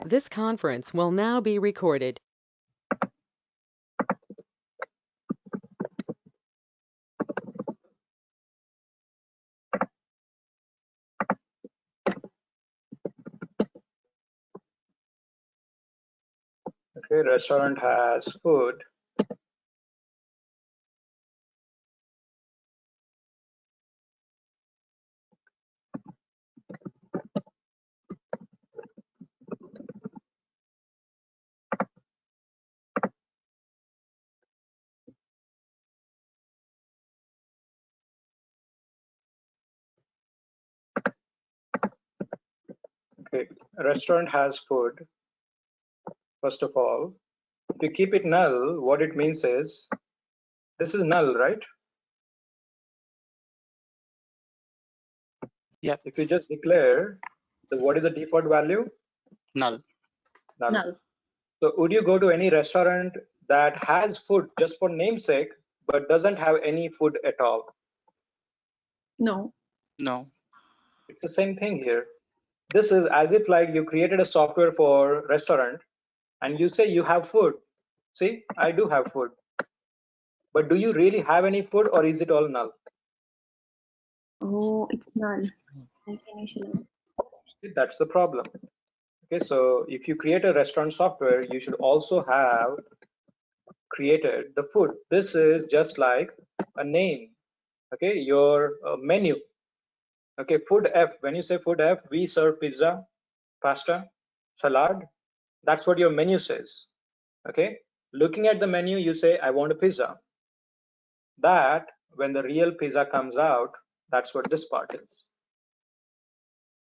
This conference will now be recorded. Okay, restaurant has food. Okay, restaurant has food. First of all, if you keep it null, what it means is this is null, right? Yep. If you just declare what is the default value? Null. Null. So would you go to any restaurant that has food just for namesake, but doesn't have any food at all? No. No. It's the same thing here. This is as if like you created a software for restaurant and you say you have food. See, I do have food. But do you really have any food or is it all null? Oh, it's null. That's the problem. Okay, so if you create a restaurant software, you should also have created the food. This is just like a name. Okay, your menu. Okay, food F. When you say food F, we serve pizza, pasta, salad. That's what your menu says. Okay, looking at the menu, you say, I want a pizza. That when the real pizza comes out, that's what this part is.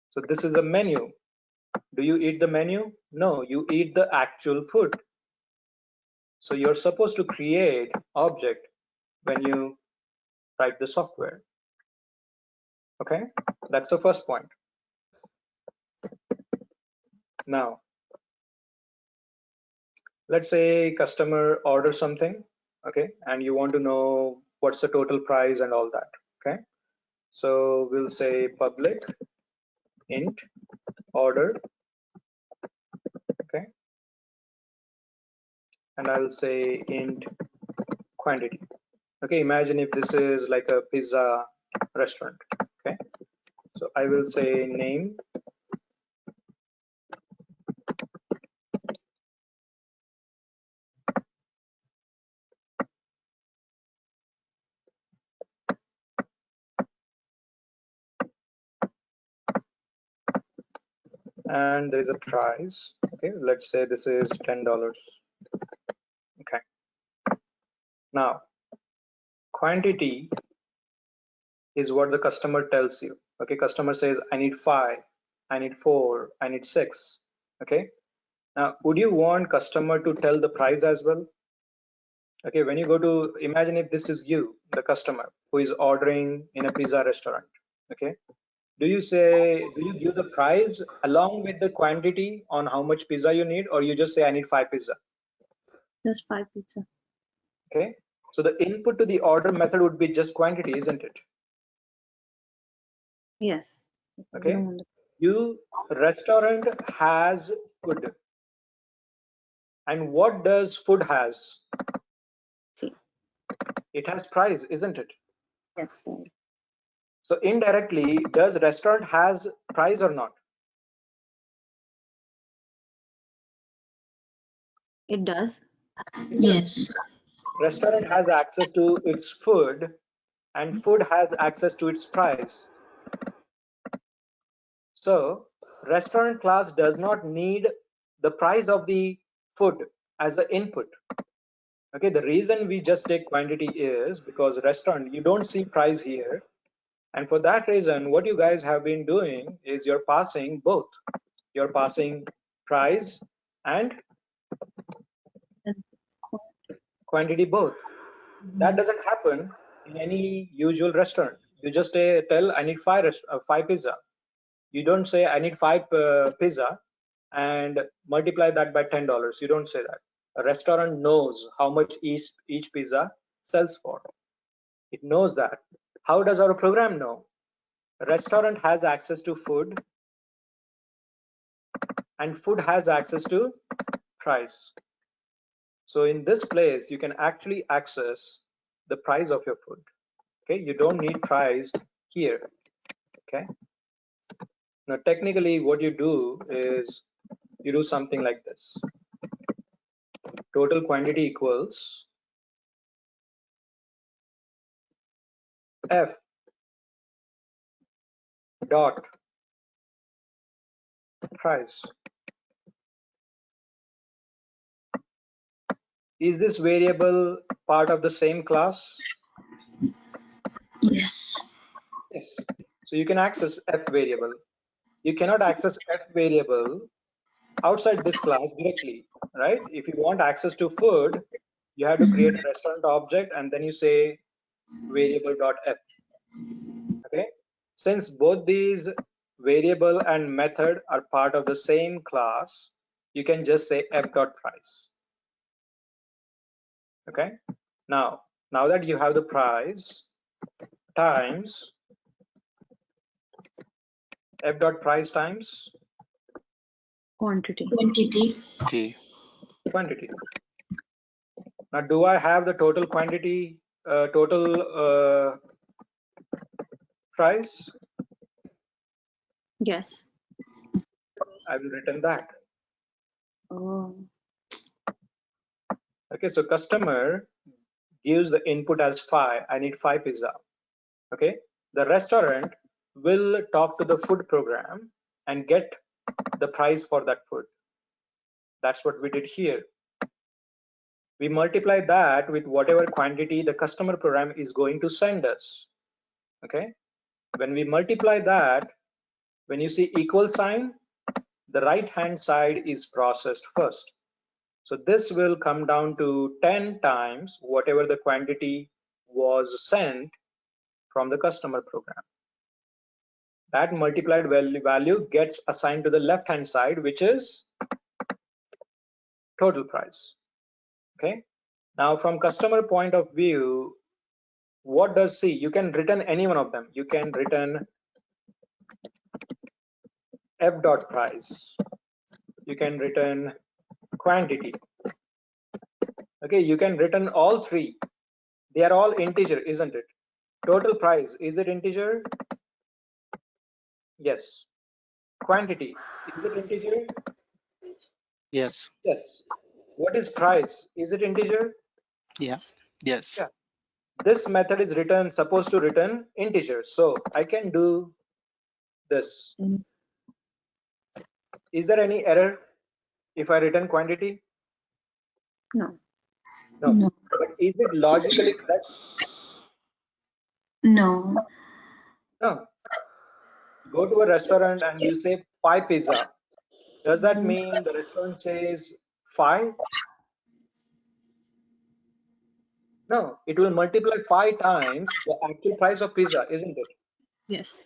So this is a menu. Do you eat the menu? No, you eat the actual food. So you're supposed to create object when you write the software. Okay, that's the first point. Now, let's say customer orders something, okay, and you want to know what's the total price and all that. Okay, so we'll say public int order. Okay, and I'll say int quantity. Okay, imagine if this is like a pizza restaurant. Okay, so I will say name and there is a price. Okay, let's say this is $10. Okay, now quantity is what the customer tells you. Okay, customer says I need 5, I need 4, I need 6. Okay, now would you want customer to tell the price as well? Okay, when you go to, imagine if this is you, the customer who is ordering in a pizza restaurant. Okay, do you give the price along with the quantity on how much pizza you need, or you just say I need 5 pizza? Just 5 pizza. Okay, so the input to the order method would be just quantity, isn't it? Yes. Okay, you restaurant has food, and what does food has? It has price, isn't it? Yes, sir. So indirectly, does restaurant has price or not? It does. Yes. Restaurant has access to its food and food has access to its price. So restaurant class does not need the price of the food as the input. Okay, the reason we just take quantity is because restaurant, you don't see price here. And for that reason, what you guys have been doing is you're passing both. You're passing price and quantity both. That doesn't happen in any usual restaurant. You just tell I need 5 pizza. You don't say I need 5 pizza and multiply that by $10. You don't say that. A restaurant knows how much each pizza sells for. It knows that. How does our program know? A restaurant has access to food and food has access to price. So in this place, you can actually access the price of your food. Okay, you don't need price here. Okay, now technically what you do is you do something like this. Total quantity equals F dot price. Is this variable part of the same class? Yes. Yes. So you can access F variable. You cannot access F variable outside this class directly, right? If you want access to food, you have to create a restaurant object and then you say variable.f. Okay. Since both these variable and method are part of the same class, you can just say f.price. Okay. Now that you have the price times f.price times Quantity. quantity. Now, do I have the total quantity, total price? Yes. I will return that. Oh. Okay, so customer gives the input as 5. I need 5 pizza. Okay, the restaurant will talk to the food program and get the price for that food. That's what we did here. We multiply that with whatever quantity the customer program is going to send us. Okay, when we multiply that, when you see equal sign, the right hand side is processed first. So this will come down to 10 times whatever the quantity was sent from the customer program. That multiplied value gets assigned to the left hand side, which is total price. Okay, now from customer point of view, what does C? You can return any one of them. You can return f dot price. You can return quantity. Okay, you can return all three. They are all integer, isn't it? Total price, is it integer? Yes. Quantity, is it integer? Yes. Yes. What is price? Is it integer? Yeah. Yes. Yeah. This method is supposed to return integer. So I can do this. Is there any error if I return quantity? No. No. But is it logically correct? No. No. Go to a restaurant and you say 5 pizza. Does that mean the restaurant says 5? No, it will multiply 5 times the actual price of pizza, isn't it? Yes.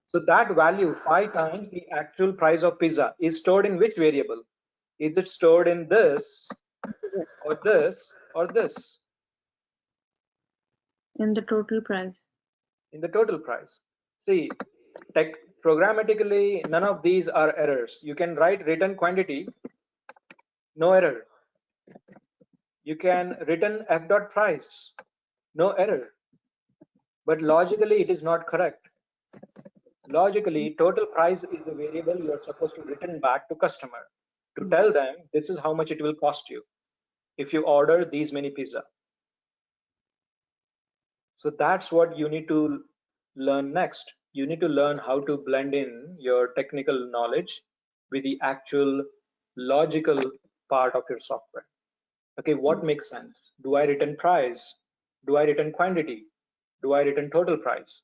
So that value 5 times the actual price of pizza is stored in which variable? Is it stored in this or this or this? In the total price. In the total price. See, programmatically, none of these are errors. You can write return quantity, no error. You can return f dot price, no error. But logically, it is not correct. Logically, total price is the variable you are supposed to return back to customer to tell them this is how much it will cost you if you order these many pizza. So that's what you need to learn next. You need to learn how to blend in your technical knowledge with the actual logical part of your software. Okay, what makes sense? Do I return price? Do I return quantity? Do I return total price?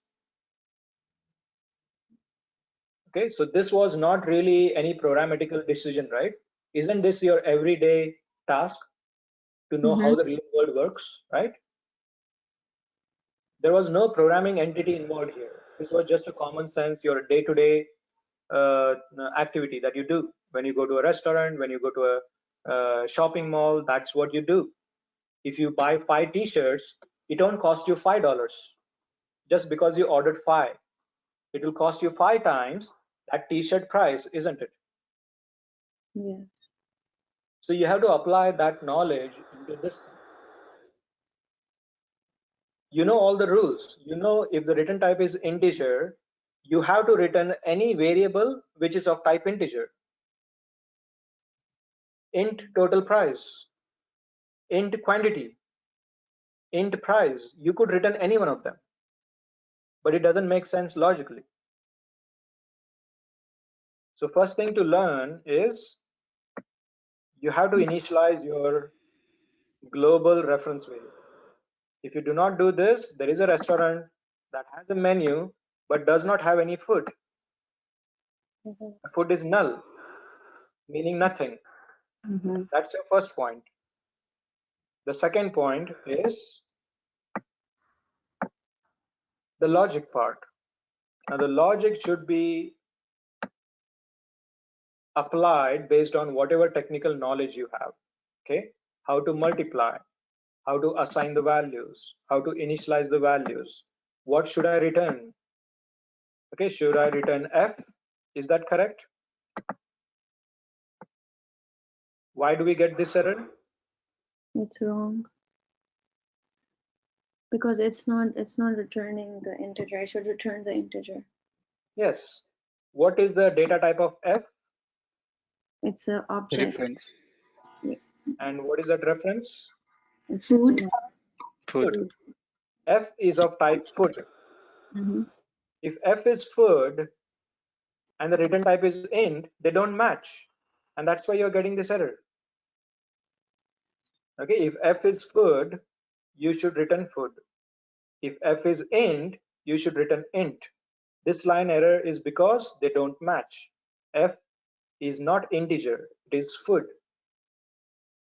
Okay, so this was not really any programmatical decision, right? Isn't this your everyday task to know how the real world works, right? There was no programming entity involved here. This was just a common sense, your day-to-day activity that you do. When you go to a restaurant, when you go to a shopping mall, that's what you do. If you buy 5 t-shirts, it don't cost you $5 just because you ordered 5. It will cost you 5 times that t-shirt price, isn't it? Yes. So you have to apply that knowledge into this thing. You know all the rules. You know if the return type is integer, you have to return any variable which is of type integer. Int total price, int quantity, int price. You could return any one of them, but it doesn't make sense logically. So first thing to learn is you have to initialize your global reference variable. If you do not do this, there is a restaurant that has a menu but does not have any food. Mhm. Food is null, meaning nothing. Mhm. That's your first point. The second point is the logic part. Now the logic should be applied based on whatever technical knowledge you have. Okay, how to multiply, how to assign the values, how to initialize the values, what should I return. Okay, should I return f? Is that correct? Why do we get this error? It's wrong because it's not returning the integer. I should return the integer. Yes. What is the data type of f It's a object. Reference. and what is that reference? It's Food. Food. F is of type food. Mm-hmm. If f is food and the return type is int, they don't match, and that's why you're getting this error. Okay, if f is food, you should return food. If f is int, you should return int. This line error is because they don't match. F is not integer, it is food.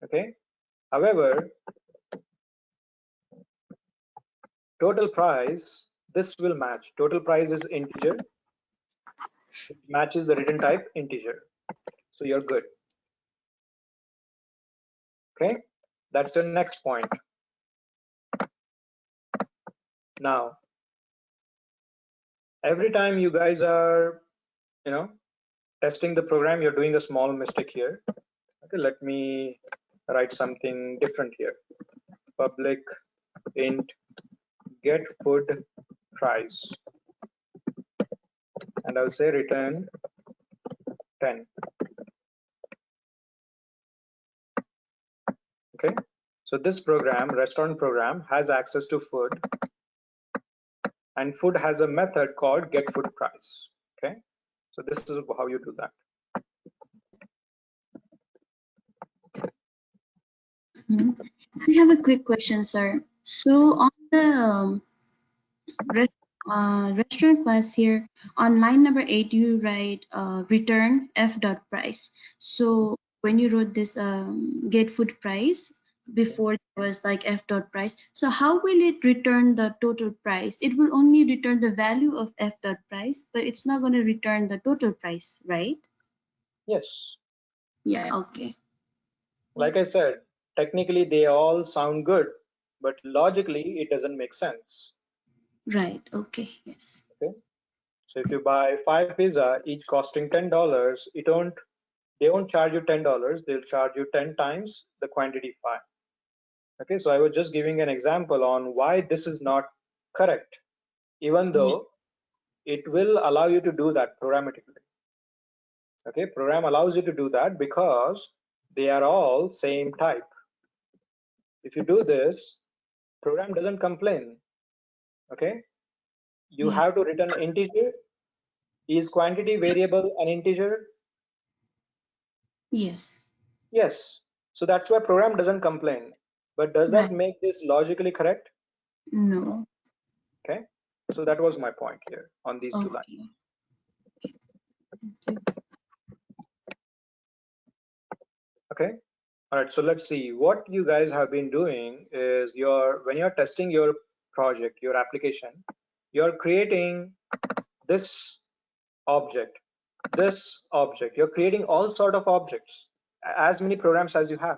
Okay, however, total price, this will match. Total price is integer, it matches the return type integer, so you're good. Okay, that's the next point. Now every time you guys are testing the program, you're doing a small mistake here. Okay, let me write something different here. Public int get food price, and I'll say return 10. Okay, so this program, restaurant program, has access to food, and food has a method called get food price. Okay, so this is how you do that. I have a quick question, sir. So on the res restaurant class here, on line number 8, you write return f dot price. So when you wrote this get food price, before it was like f dot price. So how will it return the total price? It will only return the value of f dot price, but it's not going to return the total price, right? Yes, Yeah, okay. like I said, technically they all sound good, but logically it doesn't make sense. Right, okay, yes. Okay, so if you buy 5 pizza, each costing $10, they won't charge you $10, they'll charge you 10 times the quantity 5. Okay, so I was just giving an example on why this is not correct, even though it will allow you to do that programmatically. Okay, program allows you to do that because they are all same type. If you do this, program doesn't complain. Okay, you Yeah. have to return integer. Is quantity variable an integer? Yes. Yes. So that's why program doesn't complain. But does that Right. make this logically correct? No. Okay, so that was my point here on these two lines. Okay. Thank you. Okay, all right, so let's see what you guys have been doing is when you're testing your project, your application, you're creating this object, you're creating all sort of objects, as many programs as you have.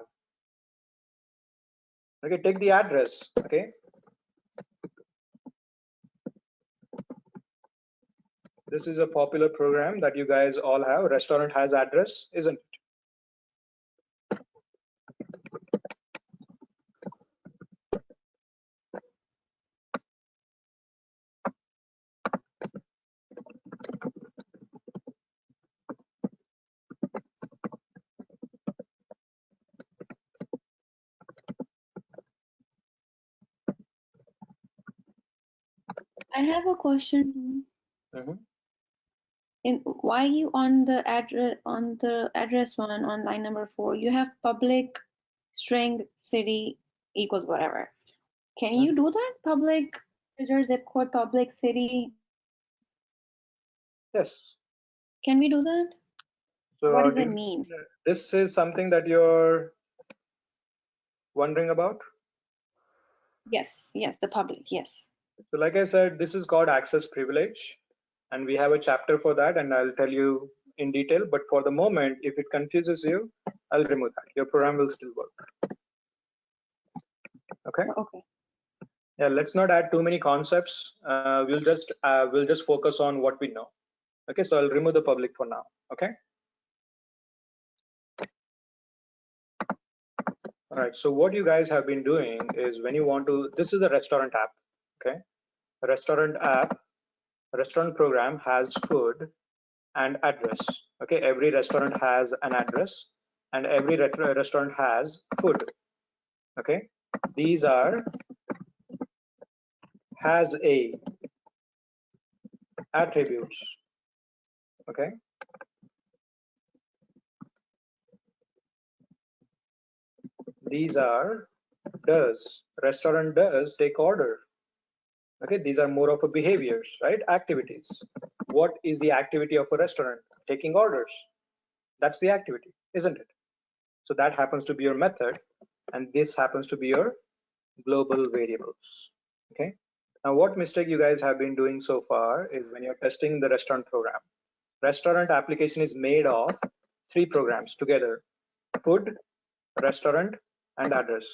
Okay, take the address. Okay, this is a popular program that you guys all have. Restaurant has address, isn't it? I have a question. Mhm. Why you on the address one on line number 4, you have public string city equals whatever. Can you do that? Public integer zip code public city. Yes. Can we do that? So What does it mean? this is something that you're wondering about? Yes, the public, yes. So like I said, this is called access privilege, and we have a chapter for that, and I'll tell you in detail. But for the moment, if it confuses you, I'll remove that. Your program will still work. Okay. Okay. Yeah. Let's not add too many concepts. We'll just focus on what we know. Okay. So I'll remove the public for now. Okay. All right. So what you guys have been doing is when you want to, this is the restaurant app. Okay. A restaurant program has food and address. Okay, every restaurant has an address and every restaurant has food. Okay, these are has a attributes. Okay, these are does. Restaurant does take order. Okay, these are more of a behaviors, right? Activities. What is the activity of a restaurant? Taking orders. That's the activity, isn't it? So that happens to be your method, and this happens to be your global variables. Okay. Now, what mistake you guys have been doing so far is when you're testing the restaurant program. Restaurant application is made of 3 programs together: food, restaurant, and address.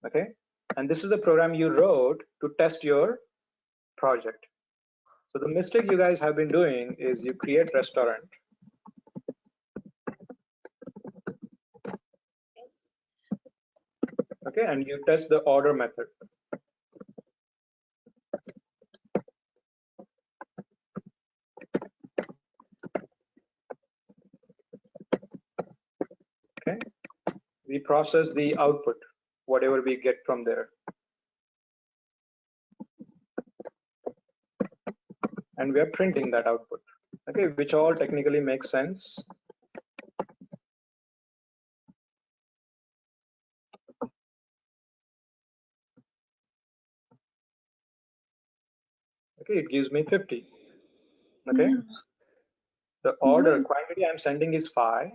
Okay. And this is the program you wrote to test your project. So the mistake you guys have been doing is you create restaurant. Okay. And you test the order method. Okay. We process the output, whatever we get from there. And we are printing that output, okay, which all technically makes sense. Okay, it gives me 50. Okay, Yeah. the order quantity I'm sending is 5.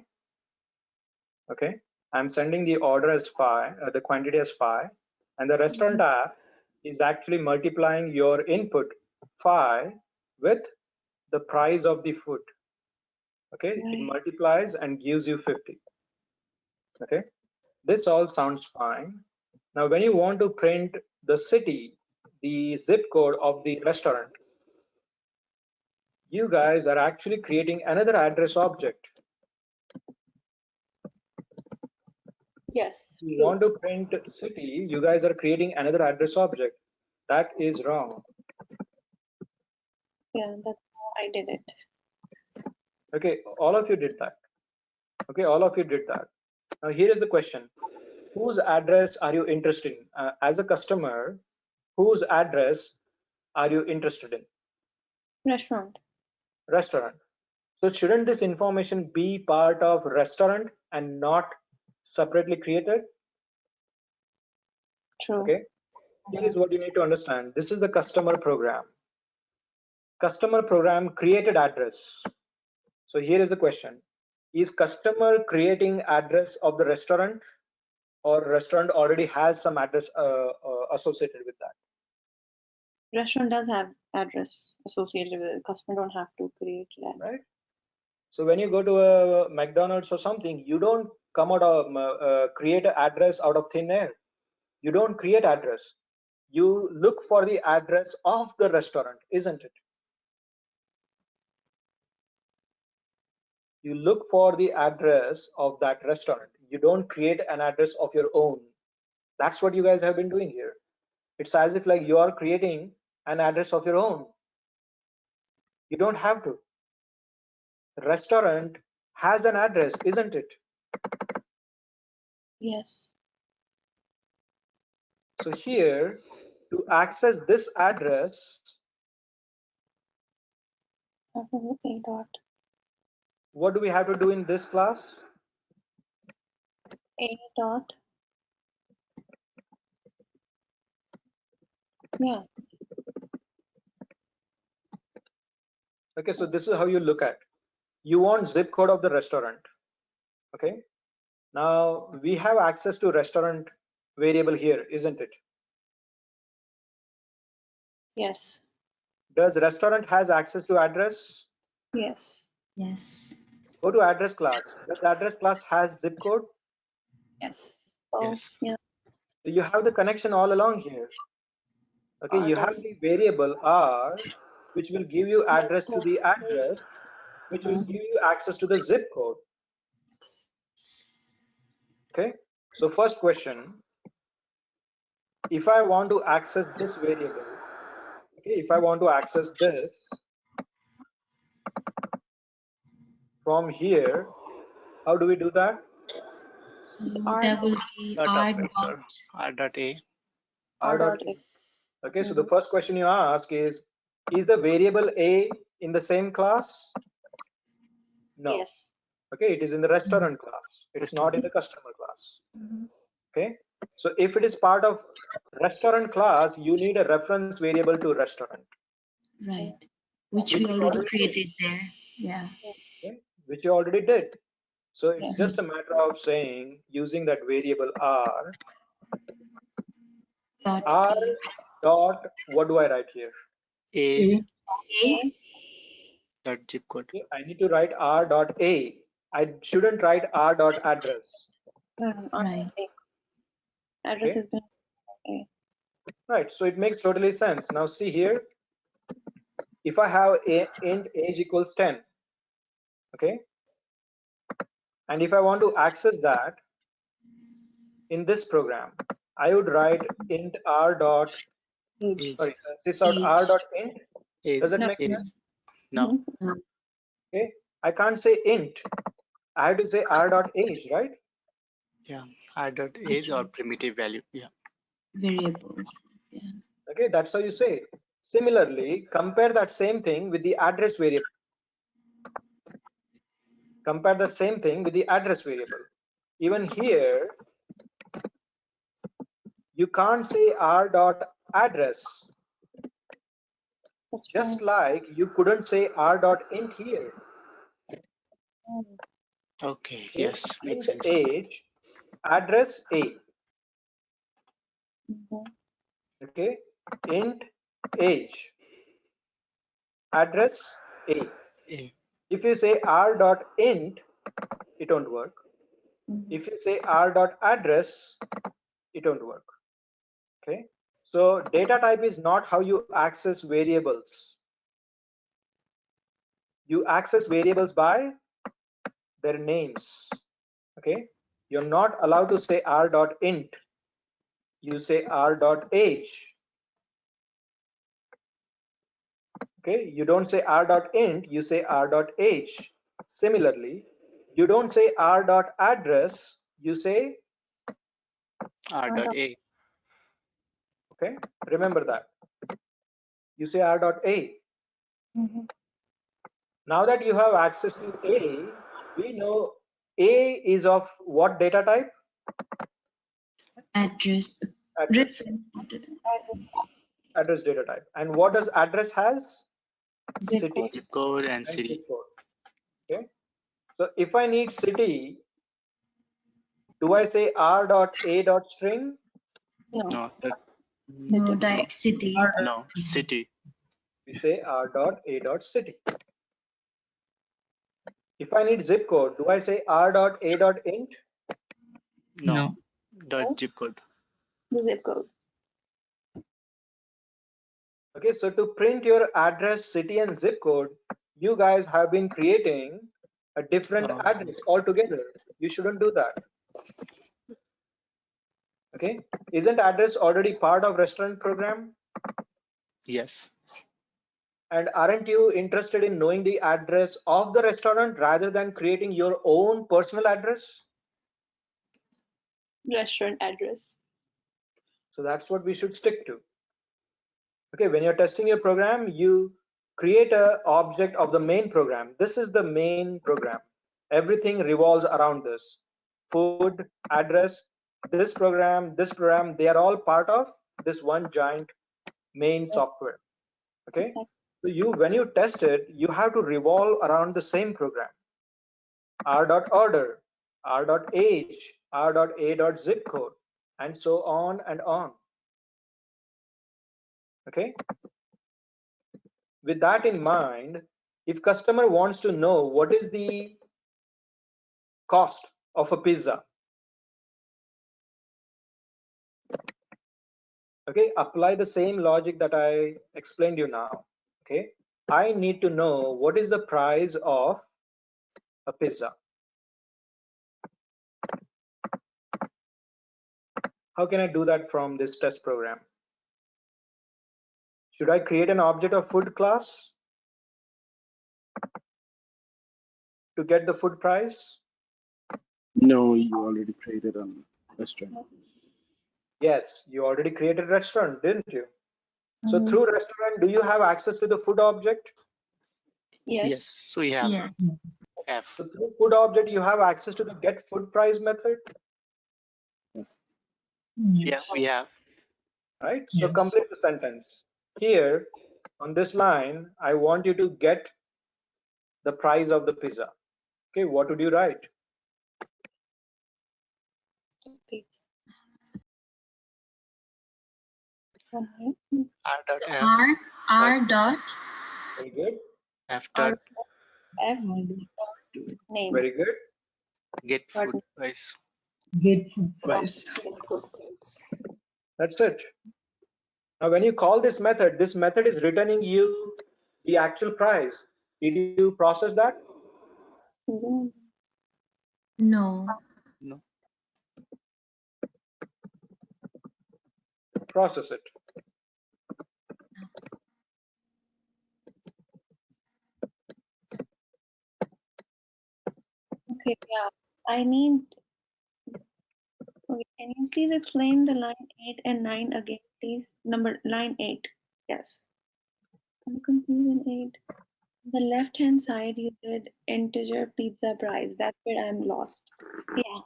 Okay, I'm sending the order as 5, the quantity as 5, and the restaurant app is actually multiplying your input 5 with the price of the food. Okay, it multiplies and gives you 50. Okay, this all sounds fine. Now, when you want to print the city, the zip code of the restaurant, you guys are actually creating another address object. Yes. You want to print city, you guys are creating another address object. That is wrong. Yeah, that's how I did it. Okay, all of you did that. Okay, all of you did that. Now here is the question: whose address are you interested in? As a customer, whose address are you interested in? Restaurant. Restaurant. So shouldn't this information be part of restaurant and not separately created? True. Okay. Here is what you need to understand. This is the customer program. Customer program created address. So here is the question: is customer creating address of the restaurant, or restaurant already has some address associated with that? Restaurant does have address associated with it. Customer don't have to create that. Right. So when you go to a McDonald's or something, you don't come out of create an address out of thin air. You don't create address. You look for the address of the restaurant, isn't it? You look for the address of that restaurant. You don't create an address of your own. That's what you guys have been doing here. It's as if like you are creating an address of your own. You don't have to. The restaurant has an address, isn't it? Yes. So here, to access this address, A dot. What do we have to do in this class? A dot. Yeah. Okay, so this is how you look at. You want zip code of the restaurant. Okay. Now we have access to restaurant variable here, isn't it? Yes. Does restaurant has access to address? Yes. Yes. Go to address class. Does address class has zip code? Yes. Oh, Yes. yeah. So you have the connection all along here. Okay, R you dot. have the variable R, which will give you address to the address, which will give you access to the zip code. Okay, so first question, if I want to access this variable, okay, if I want to access this from here, how do we do that? So R that dot. will be Dot R operator. dot. R dot A. R R dot dot A. A. Okay, so the first question you ask is the variable A in the same class? No. Yes. Okay, it is in the restaurant class. It's not in the customer class. Okay, so if it is part of restaurant class, you need a reference variable to restaurant, Right. Which which we you already already did. created there. Yeah. Okay, which you already did. So it's Yeah. just a matter of saying using that variable R. Dot R A. dot, what do I write here? A. A. Dot zip code. Okay, I need to write R dot A. I shouldn't write R dot address. R Right. dot A. Address Okay. has been A. Right, so it makes totally sense. Now see here, if I have a int age equals 10, okay, and if I want to access that in this program, I would write int r dot, Age. sorry, sys out r Age. dot int. Age. Does that No. make Age. sense? No. Okay, I can't say int. I have to say r dot age, right? Yeah. R dot age or primitive value. Yeah. Variables. Yeah. Okay, that's how you say it. Similarly, compare that same thing with the address variable. Compare that same thing with the address variable. Even here, you can't say r dot address, That's just fine. like you couldn't say r dot int here. Okay. Okay, Yes. Makes int sense. age, address A. Mhm. Okay, int age, address A. A. If you say r dot int, it won't work. If you say r dot address, it won't work. Okay, so data type is not how you access variables. You access variables by their names. Okay, you're not allowed to say r dot int. You say r dot age. Okay, you don't say r dot int, you say r dot age. Similarly, you don't say r dot address, you say, R dot A. okay, remember that. You say r dot a. Now that you have access to A, we know A is of what data type? Address. Address. Reference. Address data type. And what does address has? Zip City code. Zip code and and city. zip code. Okay. So if I need city, do I say r dot a dot string? No. No. That. No, direct city. No. City. We say r dot a dot city. If I need zip code, do I say r dot a dot int? No. Dot zip code. The zip code. Okay, so to print your address, city, and zip code, you guys have been creating a different address altogether. You shouldn't do that. Okay, isn't address already part of restaurant program? Yes. And aren't you interested in knowing the address of the restaurant rather than creating your own personal address? Restaurant address. So that's what we should stick to. Okay, when you're testing your program, you create a object of the main program. This is the main program. Everything revolves around this. Food, address, this program, they are all part of this one giant main software. Okay. So when you test it, you have to revolve around the same program. r.order, r.age, r.a.zip code, and so on and on. Okay. With that in mind, if customer wants to know what is the cost of a pizza, okay, apply the same logic that I explained you now. Okay, I need to know what is the price of a pizza. How can I do that from this test program? Should I create an object of food class to get the food price? No, you already created a restaurant. Yes, you already created a restaurant, didn't you? So through restaurant, do you have access to the food object? Yes. So we have Yes. F. So through food object, you have access to the get food price method, Yeah, we have. right? So complete the sentence. Here on this line, I want you to get the price of the pizza. Okay, what would you write? R dot F. R dot Very good. F dot F name. Very good. get food price. Get food price. That's it. Now, when you call this method is returning you the actual price. Did you process that? Mhm. no. No. Process it. Okay, yeah. I need. Okay, can you please explain the line 8 and 9 again, please? Line 8. Yes. I'm confused in 8. The left hand side you did integer pizza price. That's where I'm lost. Yeah,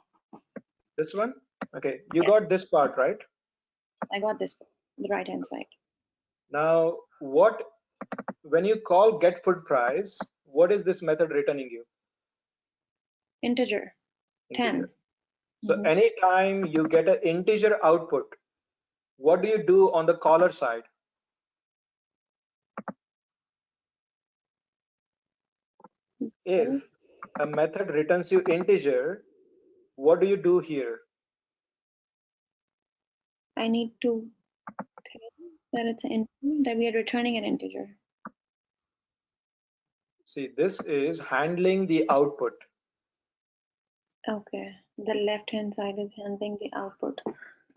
This one? Okay, you Yeah. got this part, right? I got this one, the right hand side. Now, when you call get food price, what is this method returning you? Integer 10. Integer. So Mhm. anytime you get an integer output, what do you do on the caller side? If a method returns you integer, what do you do here? I need to tell that it's that we are returning an integer. See, this is handling the output. Okay, the left hand side is handling the output.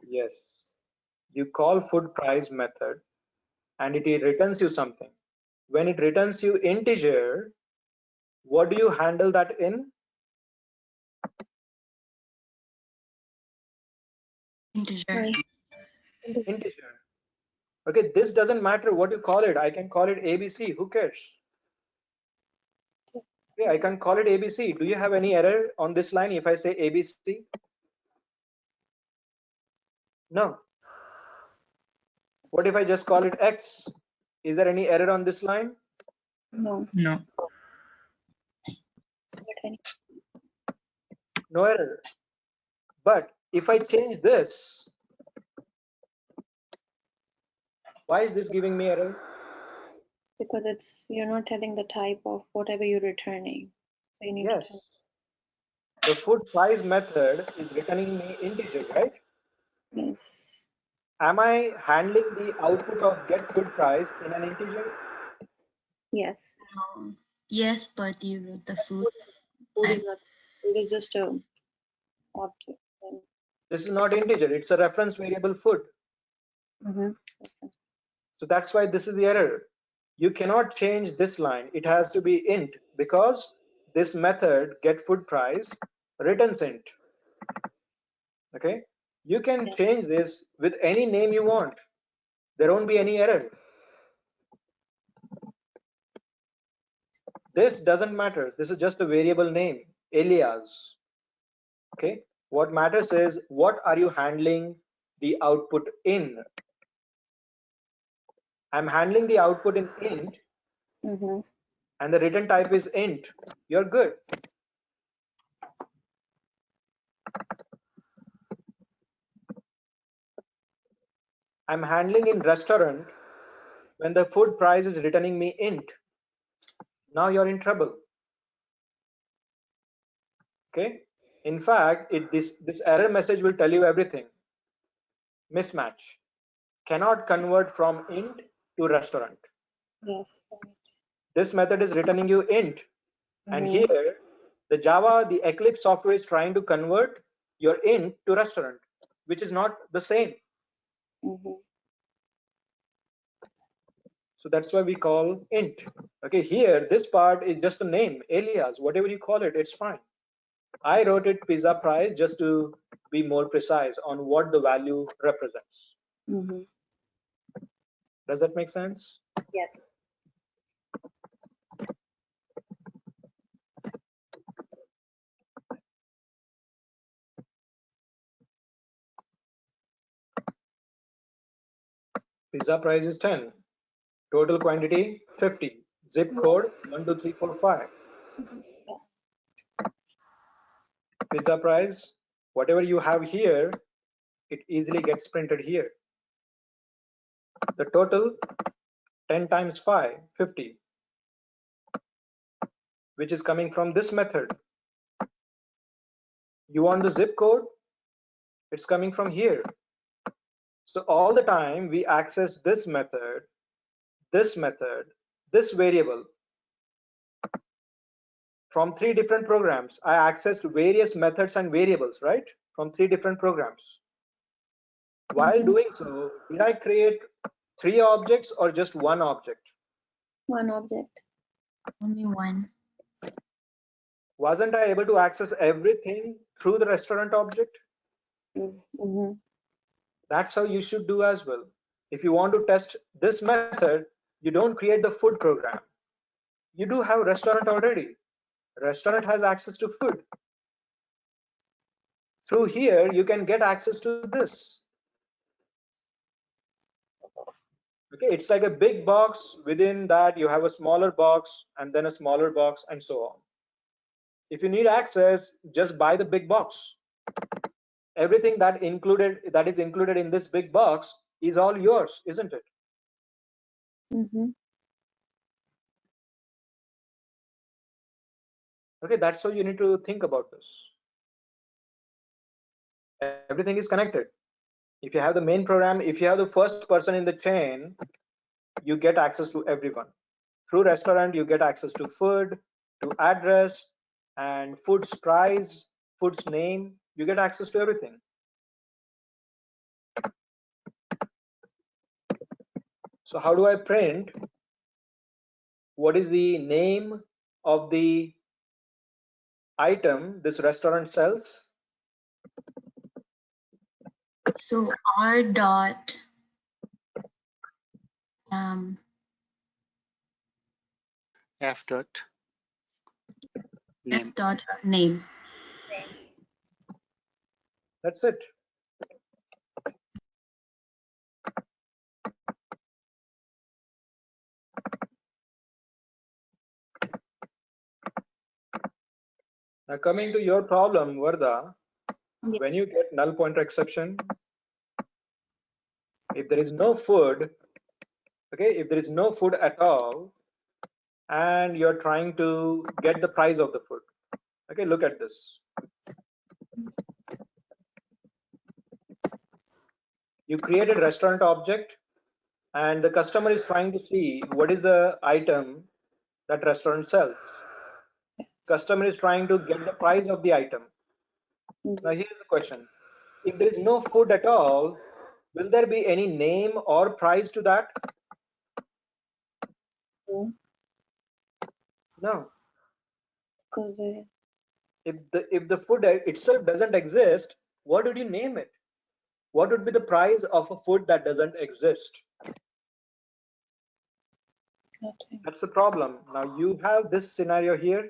Yes. You call food price method and it returns you something. When it returns you integer, what do you handle that in? Integer. Sorry. Integer. Okay, this doesn't matter what you call it. I can call it ABC. Who cares? Okay, I can call it ABC. Do you have any error on this line if I say ABC? No. What if I just call it X? Is there any error on this line? No. No. No error. But if I change this, why is this giving me error? Because you're not telling the type of whatever you're returning. So you need to Yes. tell. The food price method is returning me integer, right? Yes. Am I handling the output of get food price in an integer? Yes. Yes, but you wrote the food. Food is not. Food is just a object. This is not integer, it's a reference variable food. Mm-hmm. So that's why this is the error. You cannot change this line. It has to be int because this method get food price returns int. Okay. You can change this with any name you want. There won't be any error. This doesn't matter. This is just a variable name, alias. Okay. What matters is what are you handling the output in. I'm handling the output in int, and the return type is int. You're good. I'm handling in restaurant when the food price is returning me int. Now you're in trouble. Okay. In fact, this error message will tell you everything. Mismatch. Cannot convert from int to restaurant. Yes. This method is returning you int. And here, the Java, the Eclipse software is trying to convert your int to restaurant, which is not the same. So that's why we call int. Okay, here, this part is just a name, alias, whatever you call it, it's fine. I wrote it pizza price just to be more precise on what the value represents. Does that make sense? Yes. Pizza price is 10. Total quantity 50. Zip code 12345. Pizza price, whatever you have here, it easily gets printed here. The total 10 times 5, 50, which is coming from this method. You want the zip code? It's coming from here. So all the time we access this method, this variable from 3 different programs. I accessed various methods and variables, right? From 3 different programs. While doing so, did I create 3 objects or just 1 object? 1 object. Only one. Wasn't I able to access everything through the restaurant object? That's how you should do as well. If you want to test this method, you don't create the food program. You do have restaurant already. Restaurant has access to food. Through here, you can get access to this. Okay, it's like a big box. Within that, you have a smaller box and then a smaller box and so on. If you need access, just buy the big box. Everything that is included in this big box is all yours, isn't it? Okay, that's how you need to think about this. Everything is connected. If you have the main program, if you have the first person in the chain, you get access to everyone. Through restaurant, you get access to food, to address, and food's price, food's name. You get access to everything. So how do I print? What is the name of the item this restaurant sells? So R dot F dot name. F dot name. That's it. Now coming to your problem, Varda, when you get null pointer exception, if there is no food, okay, if there is no food at all, and you're trying to get the price of the food, okay, look at this. You created restaurant object, and the customer is trying to see what is the item that restaurant sells. Customer is trying to get the price of the item. Now here's the question. If there is no food at all, will there be any name or price to that? No. If the food itself doesn't exist, what would you name it? What would be the price of a food that doesn't exist? Nothing. That's the problem. Now you have this scenario here,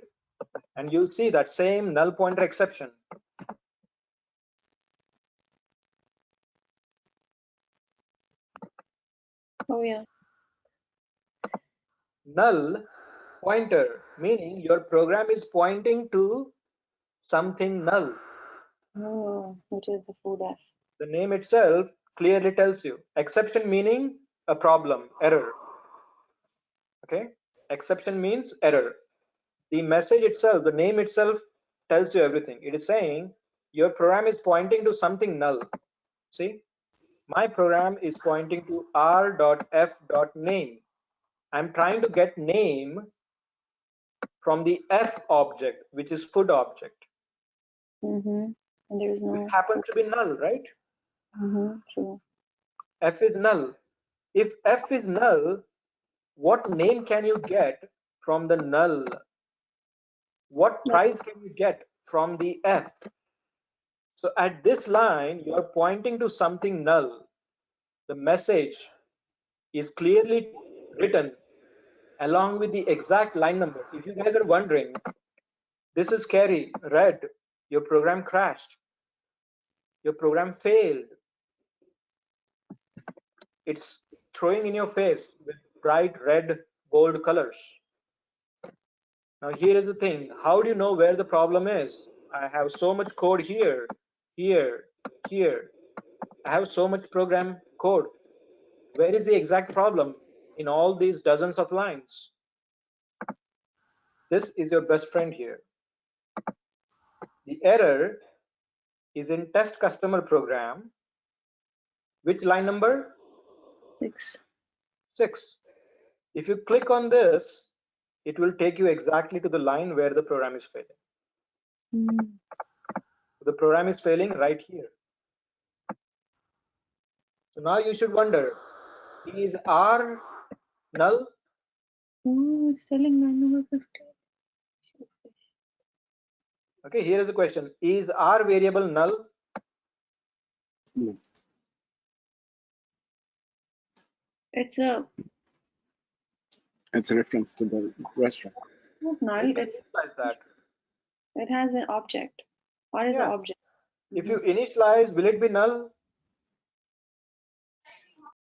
and you'll see that same null pointer exception. Oh yeah. Null pointer, meaning your program is pointing to something null. Oh, which is the food F. The name itself clearly tells you. Exception meaning a problem, error. Okay? Exception means error. The message itself, the name itself tells you everything. It is saying your program is pointing to something null. See? My program is pointing to r.f.name. I'm trying to get name from the f object, which is food object. Mm-hmm. And there is It no happens food. to be null, right? Mm-hmm. True. F is null. If f is null, what name can you get from the null? What But price can you get from the f? So at this line, you are pointing to something null. The message is clearly written along with the exact line number. If you guys are wondering, this is scary, red, your program crashed, your program failed. It's throwing in your face with bright red, bold colors. Now here is the thing, how do you know where the problem is? I have so much code here, here, here. I have so much program code. Where is the exact problem in all these dozens of lines? This is your best friend here. The error is in test customer program. Which line number? 6. 6. If you click on this, it will take you exactly to the line where the program is failing. Mm. The program is failing right here. So now you should wonder, is R null? Oh, it's telling line number 50. Okay, here is the question. Is R variable null? No. It's a It's a reference to the restaurant. not How null. can you initialize that? It has an object. What is an Yeah. object? If you initialize, will it be null?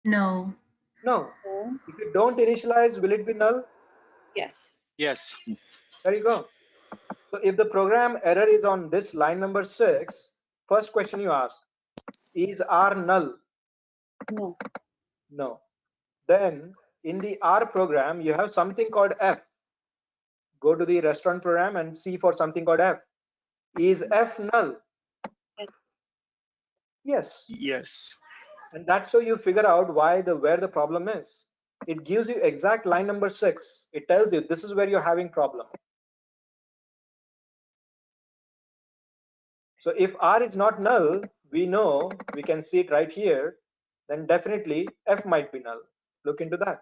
No. No. Oh, If you don't initialize, will it be null? yes. Yes. Yes. There you go. So if the program error is on this line number 6, first question you ask, is R null? No. No. Then in the R program, you have something called F. Go to the restaurant program and see for something called F. Is F null? Yes. Yes. Yes. And that's how you figure out where the problem is. It gives you exact line number 6. It tells you this is where you're having problem. So if R is not null, we know, we can see it right here, then definitely F might be null. Look into that.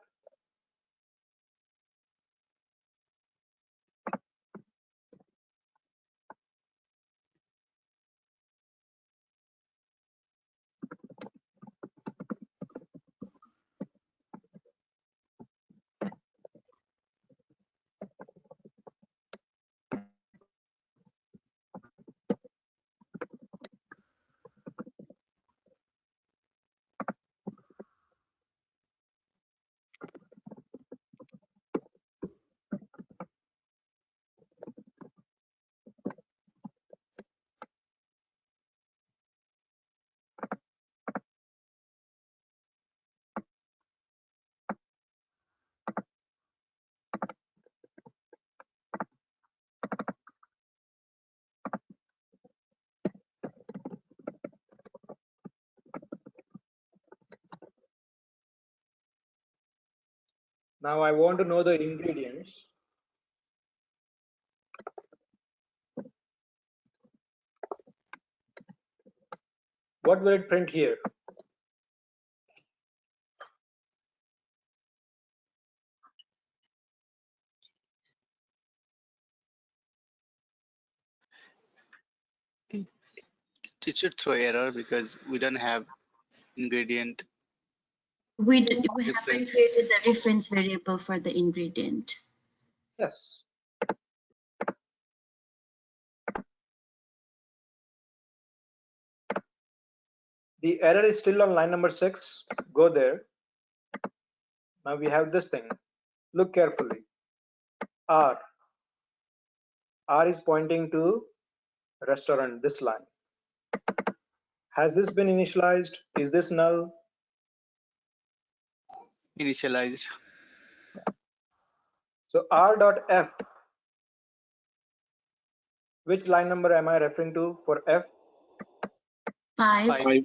Now I want to know the ingredients. What will it print here? It should throw error because we don't have ingredient. We haven't Reference. created the reference variable for the ingredient. Yes. The error is still on line number 6. Go there. Now we have this thing. Look carefully. R. R is pointing to restaurant, this line. Has this been initialized? Is this null? Initialized. So R dot F. Which line number am I referring to for F? 5. 5.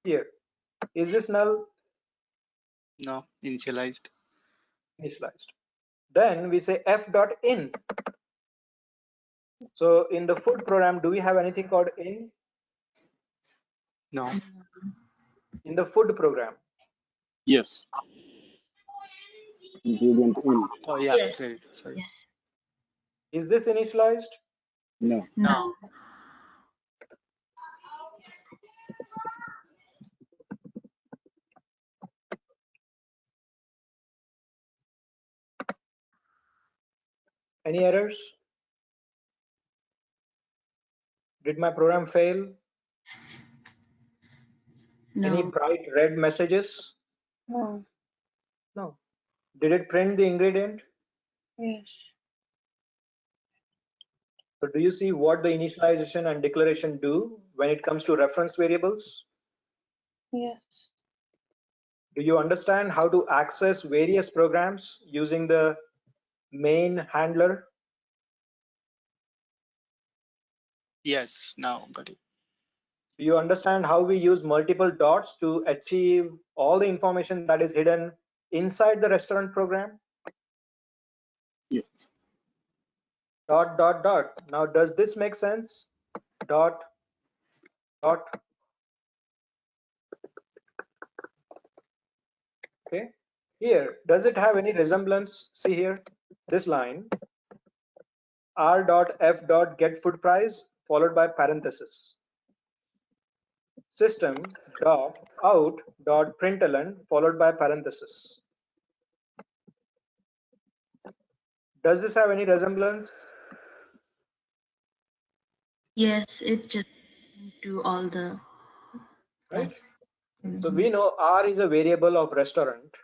Here. Is this null? No, initialized. Initialized. Then we say F dot in. So in the food program, do we have anything called in? No. In the food program. Yes. Ingredient in. Oh yeah, Yes. there is. Sorry. Yes. Is this initialized? No. No. Any errors? Did my program fail? Any No. bright red messages? No. No. Did it print the ingredient? Yes. So do you see what the initialization and declaration do when it comes to reference variables? Yes. Do you understand how to access various programs using the main handler? Yes, now got it. Do you understand how we use multiple dots to achieve all the information that is hidden inside the restaurant program? Yes. Dot, dot, dot. Now, does this make sense? Dot, dot. Okay. Here, does it have any resemblance? See here, this line, R dot F dot get food price followed by parenthesis. System dot out dot println followed by parenthesis. Does this have any resemblance? Yes, it just do all the Right. class. So we know R is a variable of restaurant.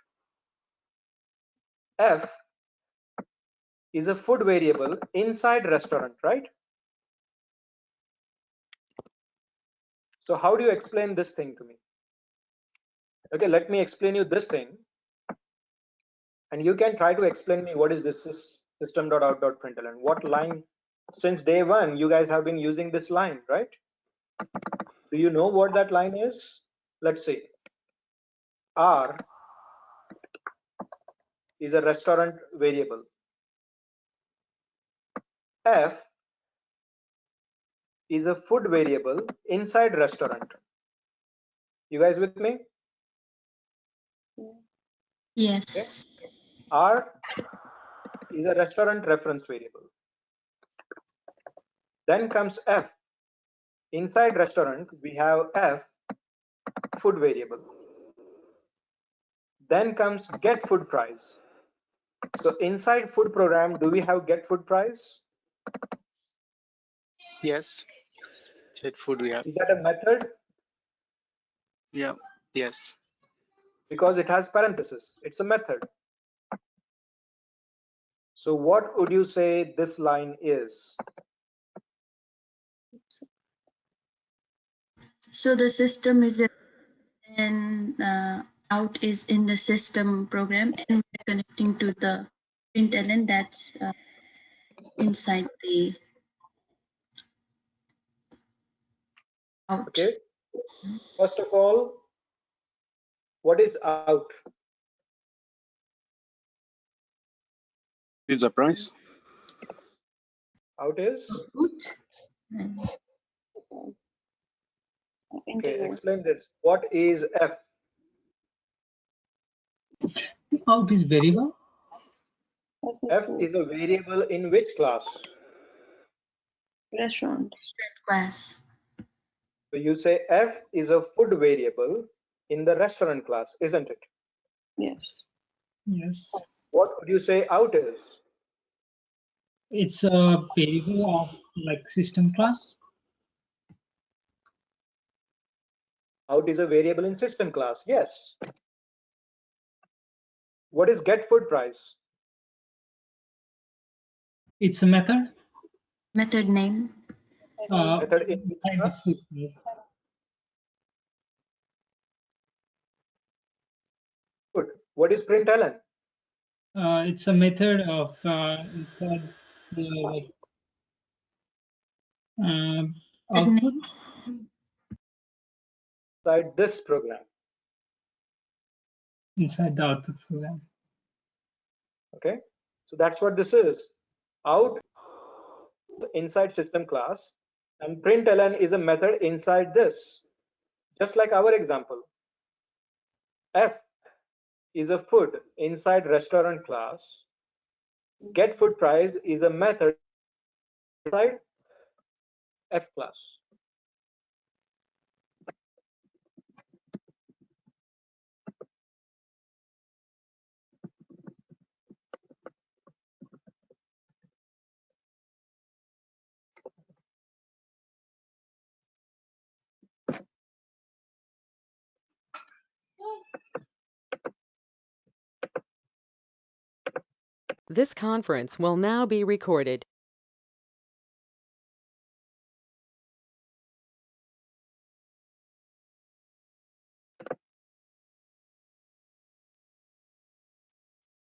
F is a food variable inside restaurant, right? So how do you explain this thing to me? Okay, let me explain you this thing. And you can try to explain me what is this system.out.println. What line, since day one, you guys have been using this line, right? Do you know what that line is? Let's see. R is a restaurant variable. F is a food variable inside restaurant. You guys with me? Yes. R is a restaurant reference variable. Then comes F. Inside restaurant, we have F food variable. Then comes get food price. So inside food program, do we have get food price? Yes. Set food we have. Is that a method? Yeah. Yes. Because it has parentheses. It's a method. So what would you say this line is? So the system is a, and out is in the system program, and we're connecting to the println that's inside the out. Okay. First of all, what is out? Is the price? Out is? Output. Okay, explain this. What is F? Out is variable. F is a variable in which class? Restaurant. Class. So you say F is a food variable in the restaurant class, isn't it? Yes. Yes. What would you say out is? It's a variable of like system class. Out is a variable in system class, yes. What is get food price? It's a method. Method name. Method in which Inside the class? food class. Good. What is println? It's a method of inside the like Method output. name. Inside this program. Inside the output program. Okay, so that's what this is. Out inside system class, and println is a method inside this. Just like our example. F is a food inside restaurant class. Get food price is a method inside F class. This conference will now be recorded.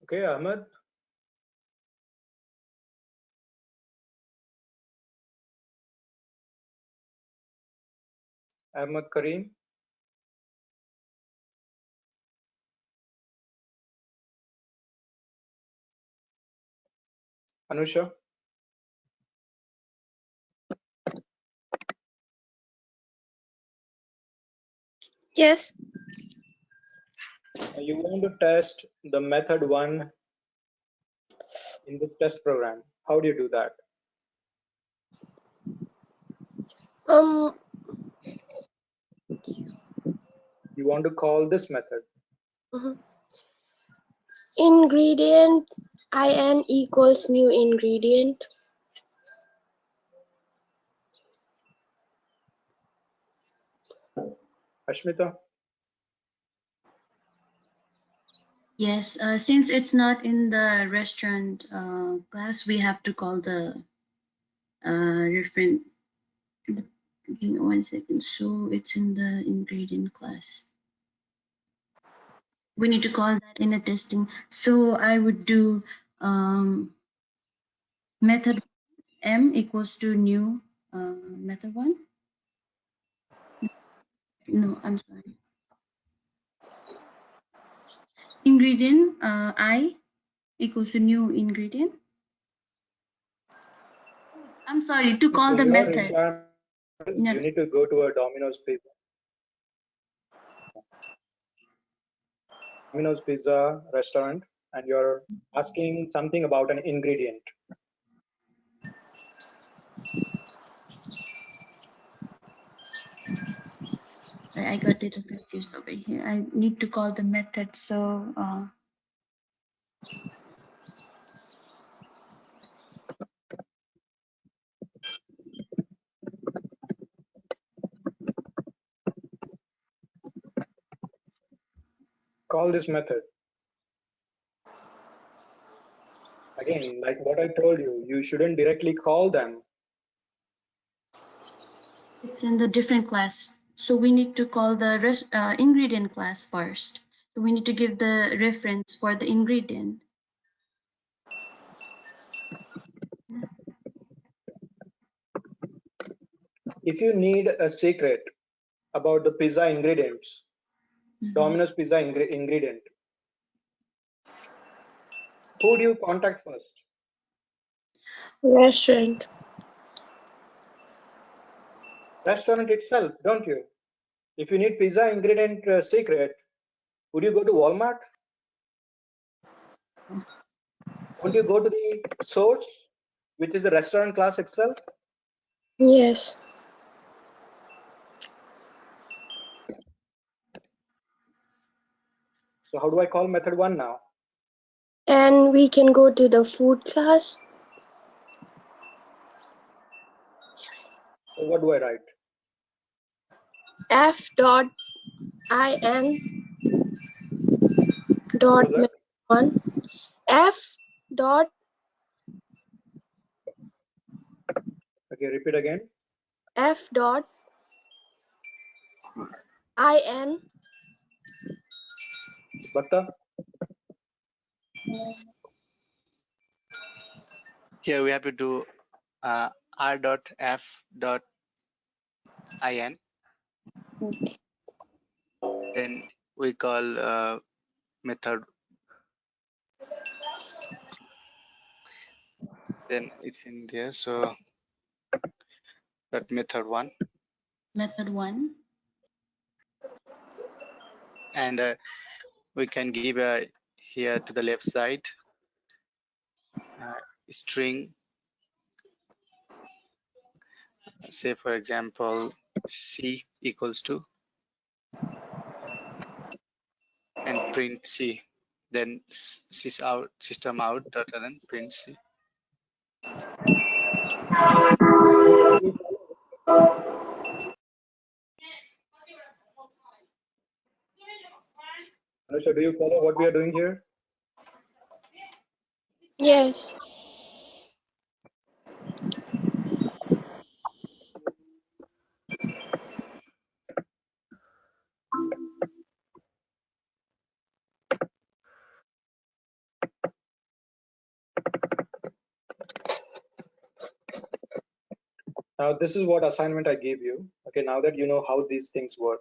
Okay, Ahmed. Ahmed Kareem. Anusha. Yes. You want to test the method 1 in the test program. How do you do that? Um. You want to call this method. Ingredient in equals new ingredient. Ashmita. Yes, since it's not in the restaurant class, we have to call the different. Give me 1 second. So it's in the ingredient class. We need to call that in a testing. So I would do method m equals to new method 1. No, I'm sorry. Ingredient I equals to new ingredient. I'm sorry, to call So the your method. requirement is No, you need to go to a Domino's Pizza restaurant, and you're asking something about an ingredient. I got it confused over here. I need to call the method. So Call this method. Again, like what I told you, you shouldn't directly call them. it's in the different class. So we need to call the ingredient class first. So we need to give the reference for the ingredient. If you need a secret about the pizza ingredients, Domino's pizza ingredient, who do you contact first? Restaurant. Restaurant itself, don't you? If you need pizza ingredient secret, would you go to Walmart? Won't you go to the source, which is the restaurant class itself? Yes. So how do I call method 1 now? And we can go to the food class. So what do I write? F dot in dot What was that? method 1. F dot Okay, repeat again. F dot in Bhatta? Here we have to do r dot f dot in. Okay. Then we call method. Then it's in there. So that method 1, Method 1. and we can give here to the left side string. Say for example, C equals to, and print C. Then system out dot and then print C. Anusha, do you follow what we are doing here? yes. Now this is what assignment I gave you. Okay, now that you know how these things work.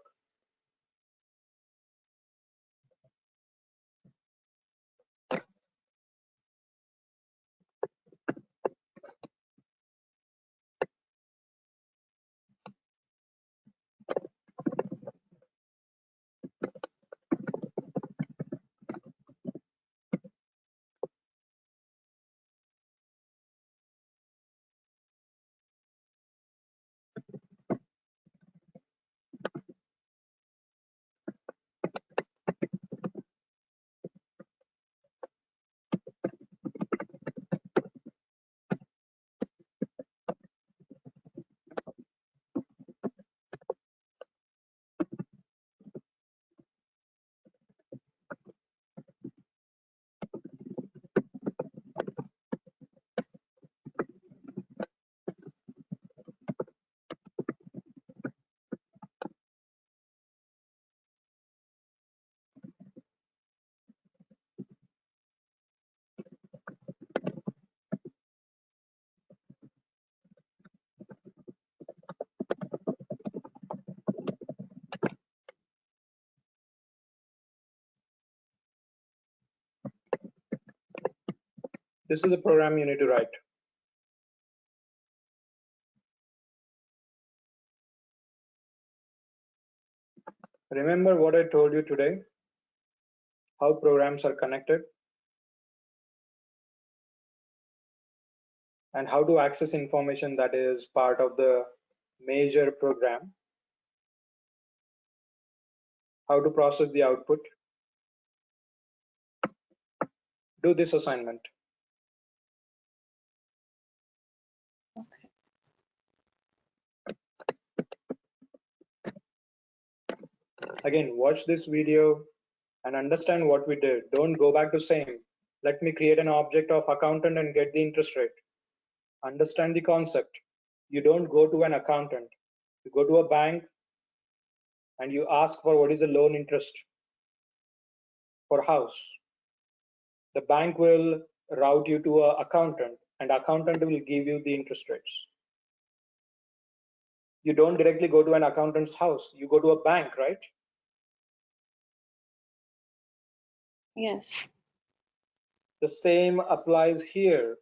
This is a program you need to write. Remember what I told you today? How programs are connected and how to access information that is part of the major program, how to process the output. Do this assignment. Again, watch this video and understand what we did. Don't go back to same. Let me create an object of accountant and get the interest rate. Understand the concept. You don't go to an accountant. You go to a bank and you ask for what is the loan interest for house. The bank will route you to an accountant and accountant will give you the interest rates. You don't directly go to an accountant's house. You go to a bank, right? Yes. The same applies here.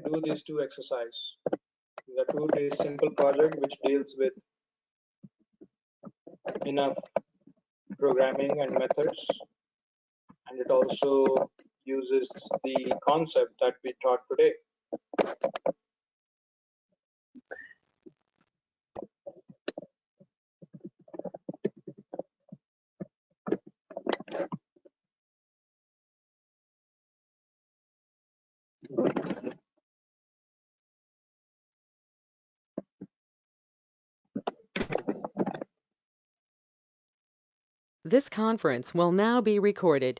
do these two exercises. These are two simple project which deals with enough programming and methods, and it also uses the concept that we taught today. This conference will now be recorded.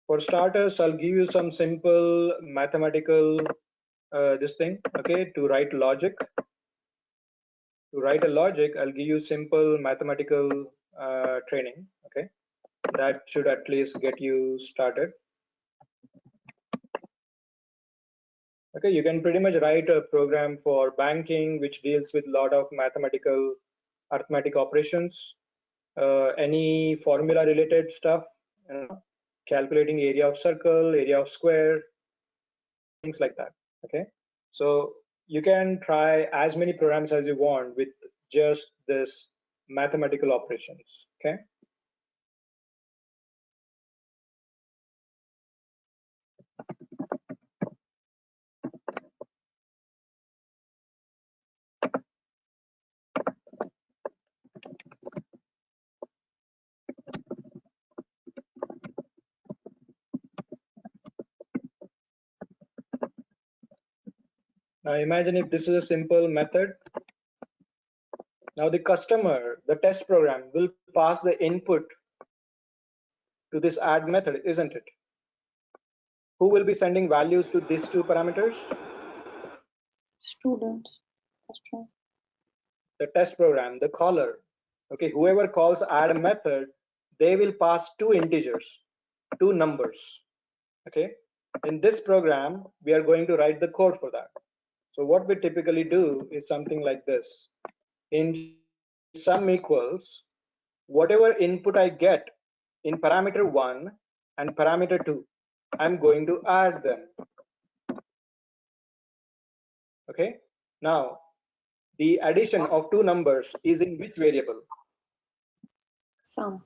For starters, I'll give you some simple mathematical this thing, okay, to write logic. To write a logic, I'll give you simple mathematical training, okay. That should at least get you started. Okay, you can pretty much write a program for banking which deals with a lot of mathematical arithmetic operations, any formula related stuff, you know, calculating area of circle, area of square, things like that. Okay, so you can try as many programs as you want with just this mathematical operations. Okay. Now imagine if this is a simple method. Now the customer, the test program, will pass the input to this add method, isn't it? Who will be sending values to these two parameters? Students. That's true. The test program, the caller. Okay, whoever calls add method, they will pass two integers, two numbers. Okay, in this program, we are going to write the code for that. So what we typically do is something like this. In sum equals, whatever input I get in parameter 1 and parameter 2, I'm going to add them. Okay, now the addition of two numbers is in which variable? Sum.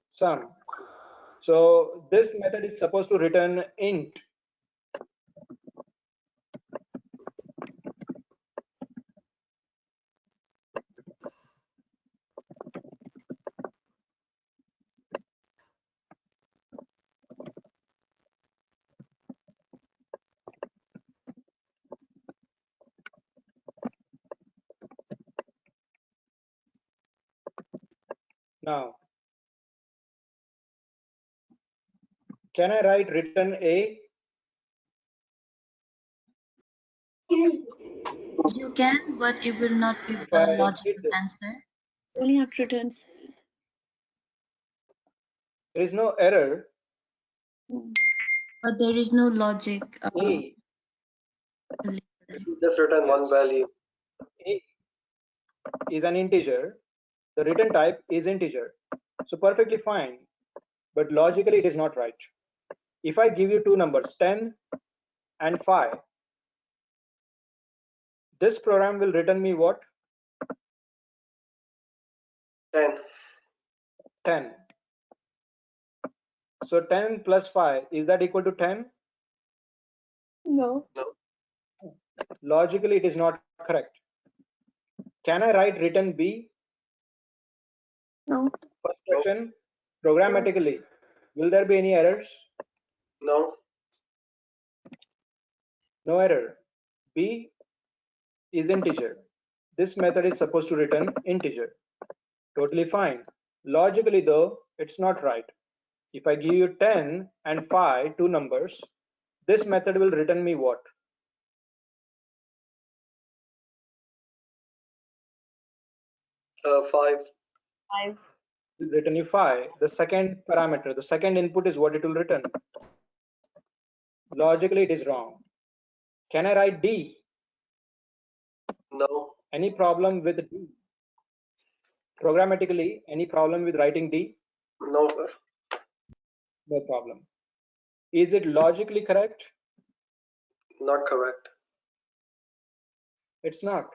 Sum. So this method is supposed to return int. Now, can I write return A? You can, but it will not give If a I did logical this, answer. You only have to return. there is no error. But there is no logic. A, Just return one value. A is an integer. The return type is integer. So perfectly fine. But logically, it is not right. If I give you two numbers, 10 and 5, this program will return me what? 10. 10. So 10 plus 5, is that equal to 10? No. Logically, it is not correct. Can I write return B? No. First question, programmatically, will there be any errors? No. No error. B is integer. This method is supposed to return integer. Totally fine. Logically though, it's not right. If I give you 10 and 5, two numbers, this method will return me what? 5. 5. It will return you 5. The second parameter, the second input is what it will return. Logically, it is wrong. Can I write D? No. Any problem with D? Programmatically, any problem with writing D? No, sir. No problem. Is it logically correct? Not correct. It's not.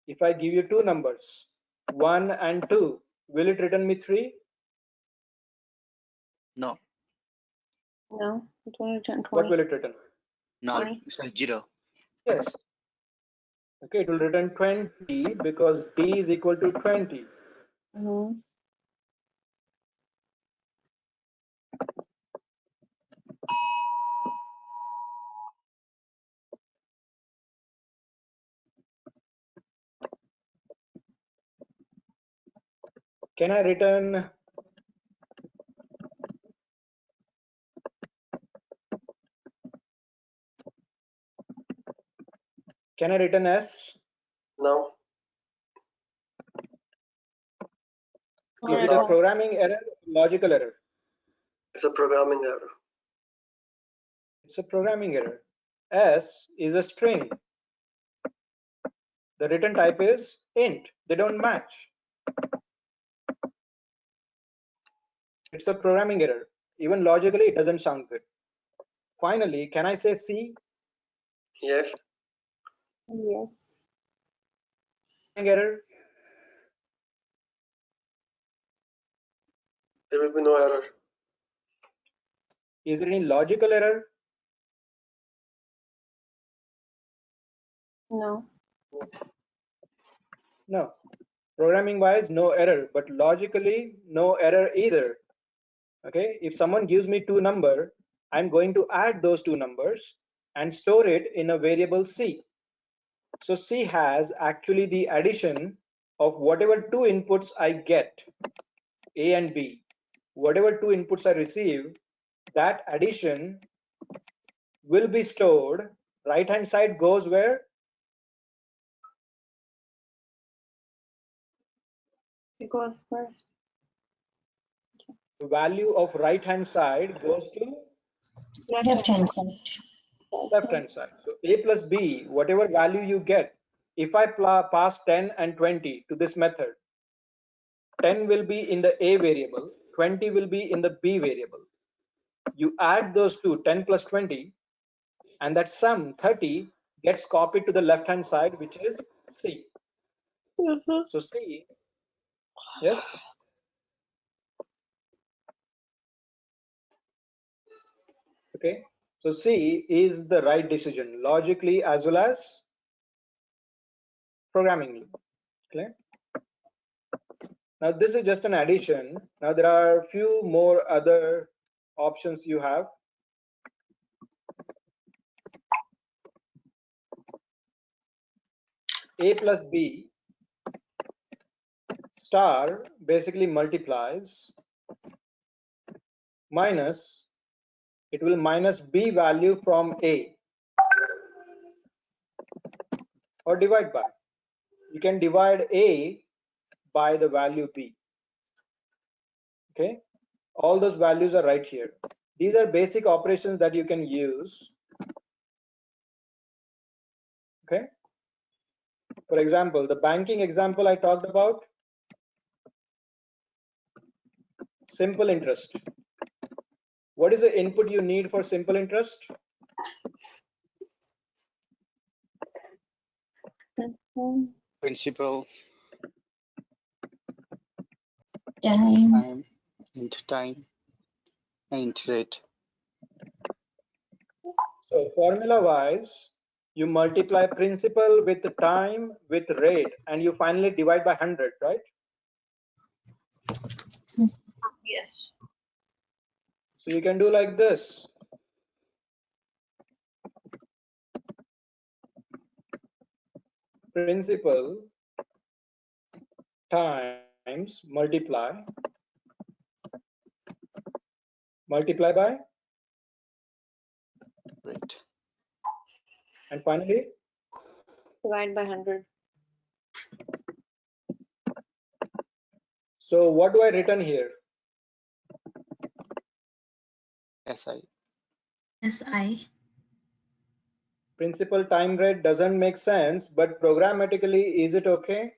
If I give you two numbers, 1 and 2, will it return me 3? No. No, it will return What 20. will it return? Null. 20. Sorry, 0. Yes. Okay, it will return 20 because D is equal to 20. Mm-hmm. Can I return S? No. Not Is at it a all. programming error, logical error? It's a programming error. It's a programming error. S is a string. The return type is int. They don't match. It's a programming error. Even logically, it doesn't sound good. Finally, can I say C? Yes. Yes. Error? There will be no error. Is there any logical error? No. No. Programming wise, no error, but logically, no error either. Okay, if someone gives me two numbers, I'm going to add those two numbers and store it in a variable C. So C has actually the addition of whatever two inputs I get, A and B. Whatever two inputs I receive, that addition will be stored. Right hand side goes where? It goes first. The value of right hand side goes to Left hand side. left hand side. So A plus B, whatever value you get, if I pass 10 and 20 to this method, 10 will be in the A variable, 20 will be in the B variable. You add those two, 10 plus 20, and that sum 30 gets copied to the left hand side, which is C. So C, yes, okay. So C is the right decision logically as well as programmingly. Okay. Now this is just an addition. Now there are a few more other options you have. A plus B star basically multiplies minus, it will minus B value from A or divide by. You can divide A by the value B. Okay, all those values are right here. These are basic operations that you can use. Okay, for example, the banking example I talked about, simple interest. What is the input you need for simple interest? Principal, Time. time, and rate. So formula wise, you multiply principal with time with rate, and you finally divide by 100, right? Yes. So you can do like this. Principal times multiply by, Rate. and finally Divide by 100. so what do I return here? SI. SI. Principal time rate doesn't make sense, but programmatically, is it okay?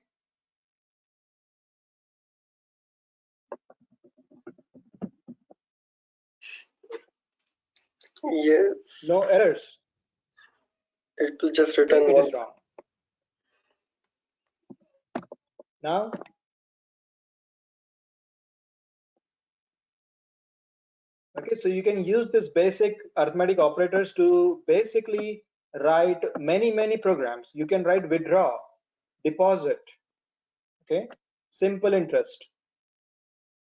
Yes. No errors. It will just Okay, return it one. is wrong. Now, okay, so you can use this basic arithmetic operators to basically write many programs. You can write withdraw, deposit, okay, simple interest,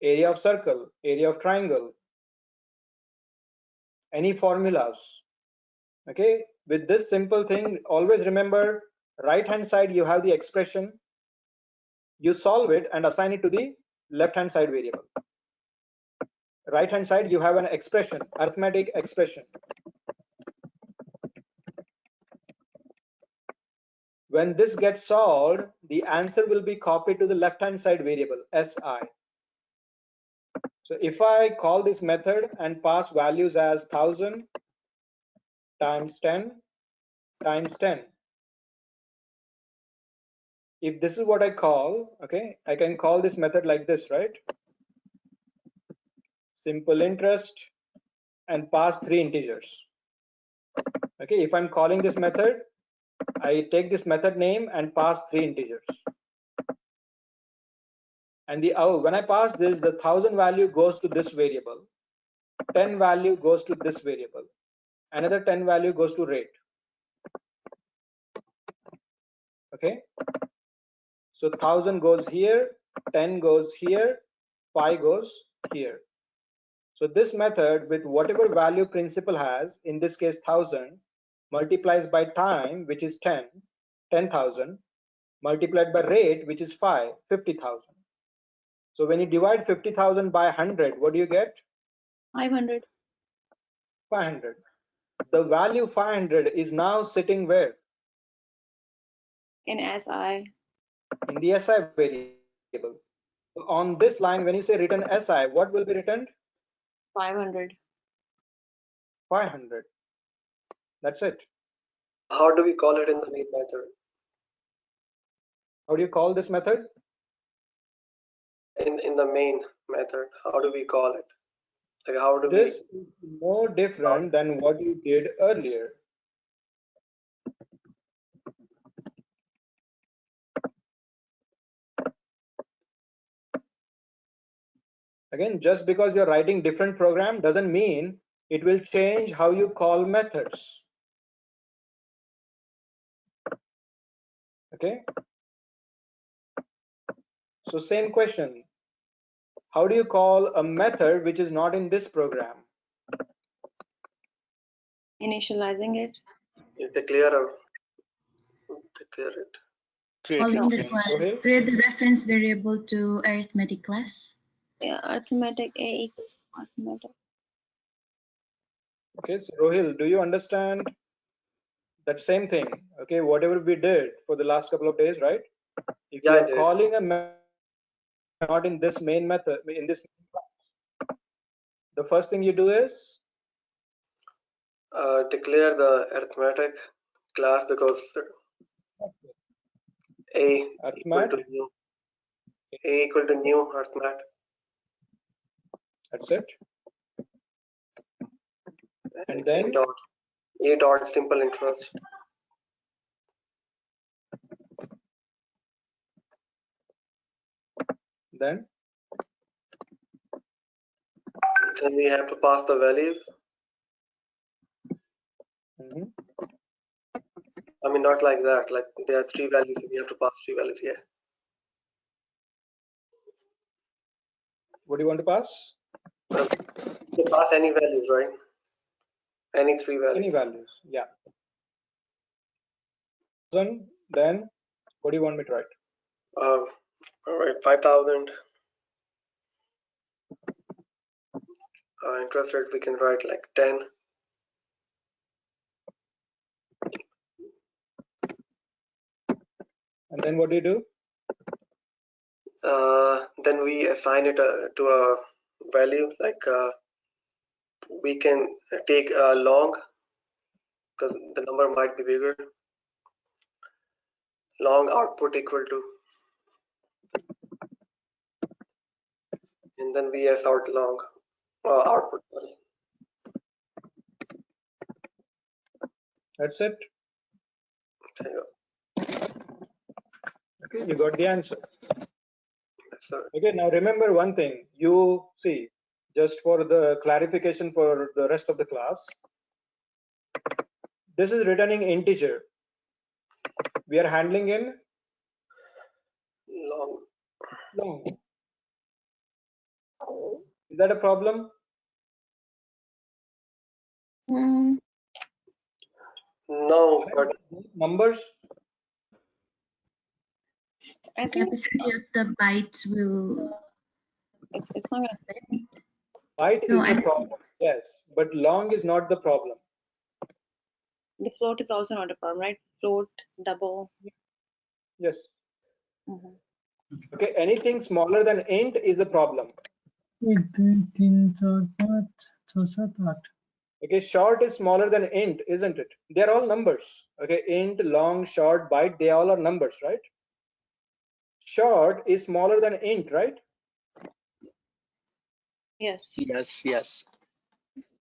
area of circle, area of triangle, any formulas. Okay, with this simple thing, always remember right hand side you have the expression, you solve it and assign it to the left hand side variable. Right hand side you have an expression, arithmetic expression. When this gets solved, the answer will be copied to the left hand side variable si. So if I call this method and pass values as 1000 times 10 times 10, if this is what I call, okay, I can call this method like this, right? Simple interest and pass 3 integers. Okay, if I'm calling this method, I take this method name and pass 3 integers. And when I pass this, the 1000 value goes to this variable, 10 value goes to this variable, another 10 value goes to rate. Okay, so 1000 goes here, 10 goes here, 5 goes here. So this method with whatever value principal has, in this case 1000, multiplies by time, which is 10,000, multiplied by rate, which is 50,000. So when you divide 50,000 by 100, what do you get? 500. 500. The value 500 is now sitting where? In SI. In the SI variable. So on this line, when you say return SI, what will be returned? 500. 500. That's it. How do we call it in the main method? How do you call this method? In the main method, how do we call it? Like how do This is no different than what you did earlier. Again, just because you're writing different program doesn't mean it will change how you call methods. Okay. So same question. How do you call a method which is not in this program? Initializing it. you declare it? Create Calling the reference. class, Sohail? create the reference variable to arithmetic class. Yeah, arithmetic A equals arithmetic. Okay, so Rohil, do you understand that same thing? Okay, whatever we did for the last couple of days, right? If Yeah, you I are did. calling a method not in this main method, in this class, the first thing you do is Declare the arithmetic class because A equal to arithmetic. new. A equal to new arithmetic. That's it. And then A dot simple interest. Then we have to pass the values. I mean, not like that. Like there are 3 values, we have to pass 3 values here. what do you want to pass? You pass any values, right? Any 3 values. Any values, yeah. Then what do you want me to write? All right, 5,000. Interest rate we can write like 10. And then what do you do? Then we assign it to a value, like we can take long because the number might be bigger. Long output equal to, and then we s out long output. Sorry. That's it. There you Okay, you got the answer. go. Yes, sir. Okay, now remember one thing. You see, just for the clarification for the rest of the class, this is returning integer. We are handling in Long. long. Is that a problem? Mm, No, but Numbers? I think Capacity of the bytes will. it's not gonna fit. Byte No, is the problem, yes, but long is not the problem. The float is also not a problem, right? Float, double. Yes. Mhm. Okay, anything smaller than int is a problem. 1 2 3 4 5 6 7 8 Okay, short is smaller than int, isn't it? They're all numbers. Okay, int, long, short, byte, they all are numbers, right? Short is smaller than int, right? Yes. Yes.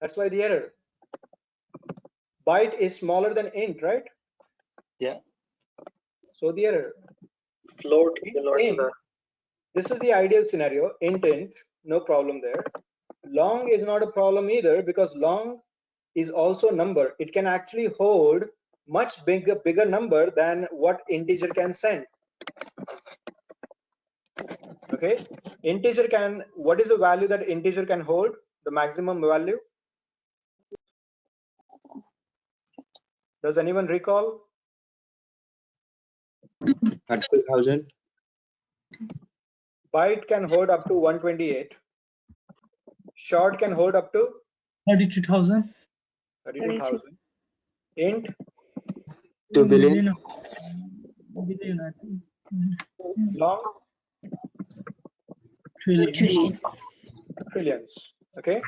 That's why the error. Byte is smaller than int, right? Yeah. So the error. float will not Int, this is the ideal scenario. Int, no problem there. Long is not a problem either because long is also number. It can actually hold much bigger number than what integer can send. Okay, integer can, what is the value that integer can hold? The maximum value? Does anyone recall? 32,000. Byte can hold up to 128. Short can hold up to 32,000. 32,000. Int 2 billion. Billion, I think. long Trillion. trillions. Okay,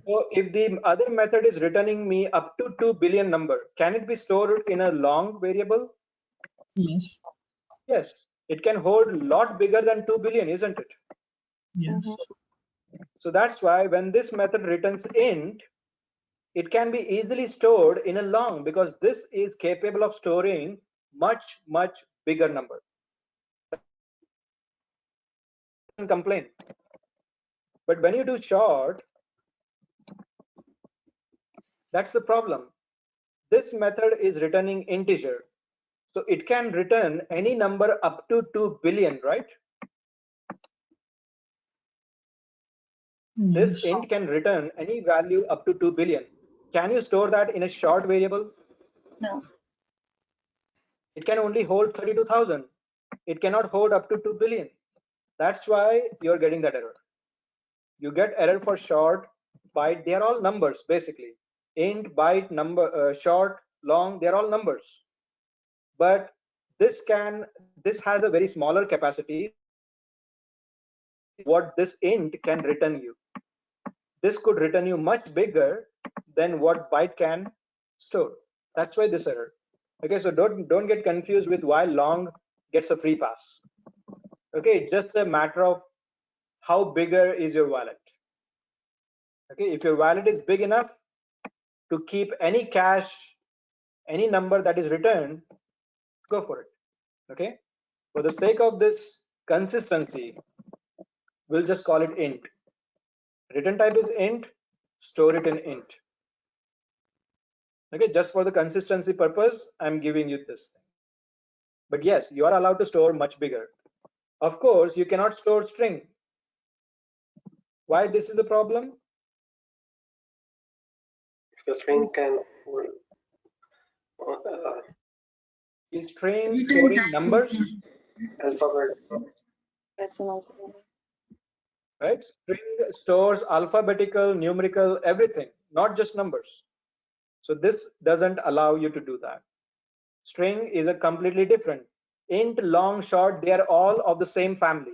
so if the other method is returning me up to 2 billion number, can it be stored in a long variable? Yes. Yes, it can hold a lot bigger than 2 billion, isn't it? Yes. So that's why when this method returns int, it can be easily stored in a long because this is capable of storing much bigger number. Complain. But when you do short, that's the problem. This method is returning integer. So it can return any number up to 2 billion, right? This Yes. int can return any value up to 2 billion. Can you store that in a short variable? No. It can only hold 32,000. It cannot hold up to 2 billion. That's why you're getting that error. You get error for short, byte, they are all numbers basically. Int, byte, number, short, long, they're all numbers. But this has a very smaller capacity. What this int can return you. This could return you much bigger than what byte can store. That's why this error. Okay, so don't get confused with why long gets a free pass. Okay, it's just a matter of how bigger is your wallet. Okay, if your wallet is big enough to keep any cash, any number that is returned, go for it. Okay, for the sake of this consistency, we'll just call it int. Return type is int, store it in int. Okay, just for the consistency purpose, I'm giving you this thing. But yes, you are allowed to store much bigger. Of course, you cannot store string. Why this is a problem? the string can hold Is string Return storing type numbers? alphabets. That's also. Right? String stores alphabetical, numerical, everything, not just numbers. So this doesn't allow you to do that. String is a completely different. Int, long, short, they are all of the same family.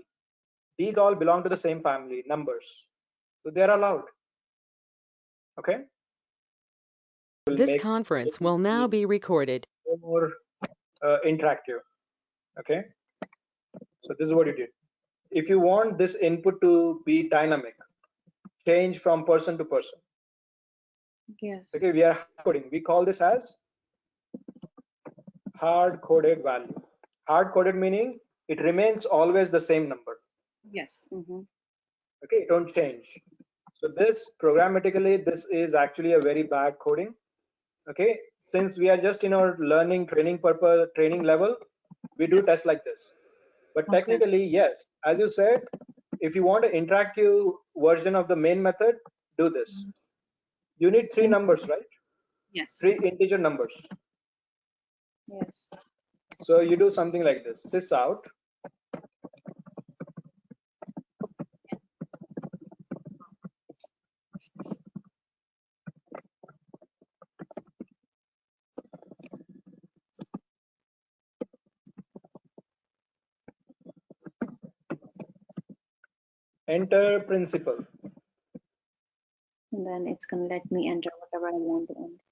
These all belong to the same family, numbers. So they are allowed. Okay? This conference will now be recorded. More interactive. Okay? So this is what you did. If you want this input to be dynamic, change from person to person. Yes. Okay, we are coding. We call this as hard-coded value. Hard-coded meaning it remains always the same number. Yes. Okay, it don't change. So this programmatically, this is actually a very bad coding. Okay, since we are just in our learning training purpose, training level, we do tests like this. But technically, yes, as you said, if you want an interactive version of the main method, do this. You need 3 numbers, right? Yes. 3 integer numbers. Yes. So you do something like this. Sys out. Enter principal. And then it's going to let me enter whatever I want to enter.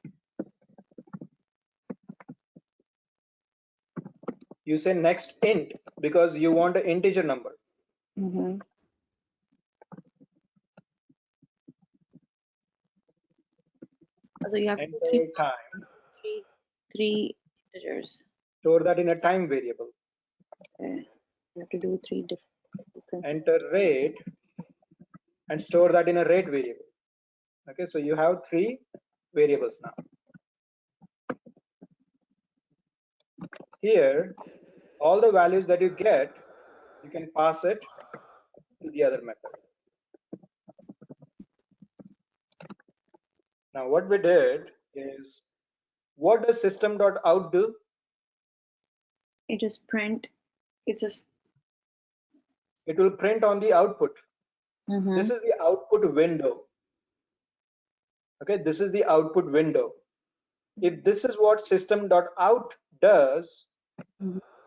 You say next int because you want an integer number. So you have Enter time. three integers. Store that in a time variable. Okay. You have to do 3 different. Enter rate and store that in a rate variable. Okay, so you have 3 variables now. Here, all the values that you get, you can pass it to the other method. Now what we did is, what does system.out do? It just print. It's just. It will print on the output. This is the output window. Okay, this is the output window. If this is what system.out does,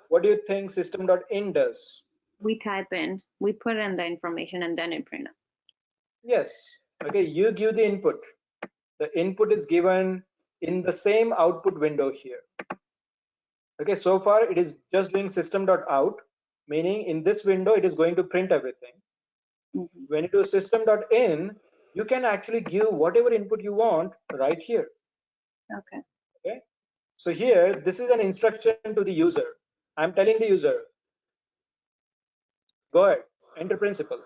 what do you think system.in does? We type in, we put in the information, and then it print up. Yes. Okay, you give the input. The input is given in the same output window here. Okay, so far it is just doing system.out, meaning in this window it is going to print everything. When you do system.in, you can actually give whatever input you want right here. Okay. Okay. So here, this is an instruction to the user. I'm telling the user, go ahead, enter principal.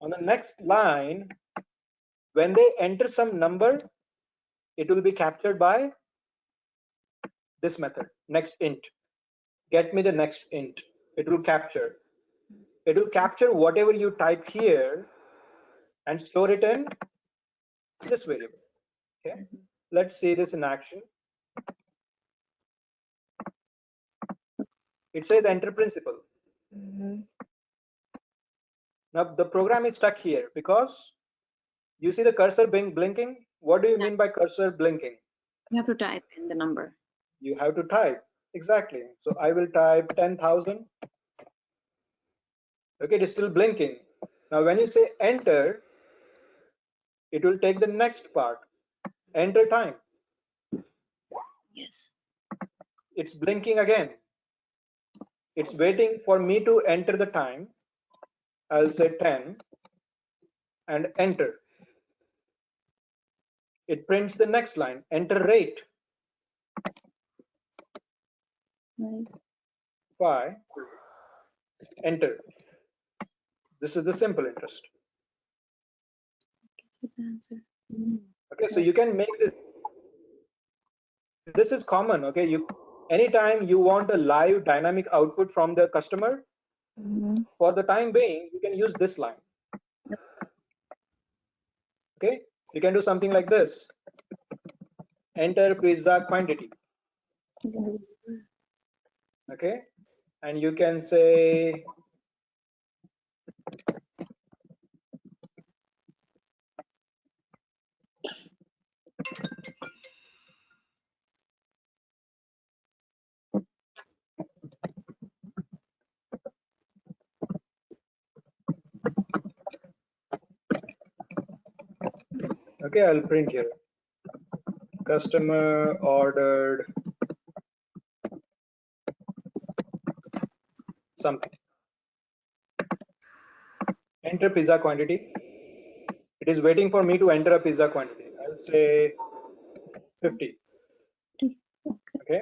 On the next line, when they enter some number, it will be captured by this method, next int. Get me the next int. It will capture. It will capture whatever you type here and store it in this variable. Okay. Let's see this in action. It says enter principal. Now the program is stuck here because you see the cursor blinking. What do you mean by cursor blinking? You have to type in the number. You have to type. Exactly. So I will type 10,000. Okay, it is still blinking. Now when you say enter, it will take the next part. Enter time. Yes. It's blinking again. It's waiting for me to enter the time. I'll say 10 and enter. It prints the next line, enter rate. 5, enter. This is the simple interest. Okay, so you can make this. This is common. Okay, anytime you want a live dynamic output from the customer, for the time being, you can use this line. Okay, you can do something like this. Enter pizza quantity. Okay, and you can say okay, I'll print here. Customer ordered something. Enter pizza quantity. It is waiting for me to enter a pizza quantity. I'll say 50. Okay.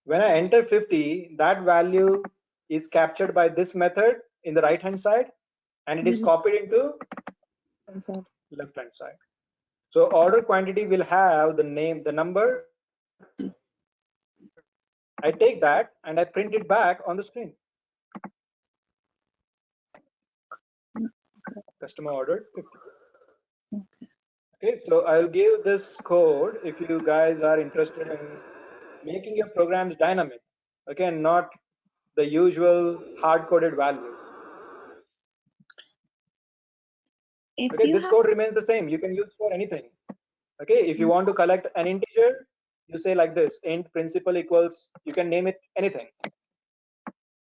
When I enter 50, that value is captured by this method in the right hand side, and it is copied into left hand side. So order quantity will have the name, the number. I take that and I print it back on the screen. Customer ordered 50. Okay, so I'll give this code if you guys are interested in making your programs dynamic. Okay, and not the usual hard-coded values. Okay, this code remains the same. You can use for anything. Okay, if you want to collect an integer, you say like this: int principal equals. You can name it anything.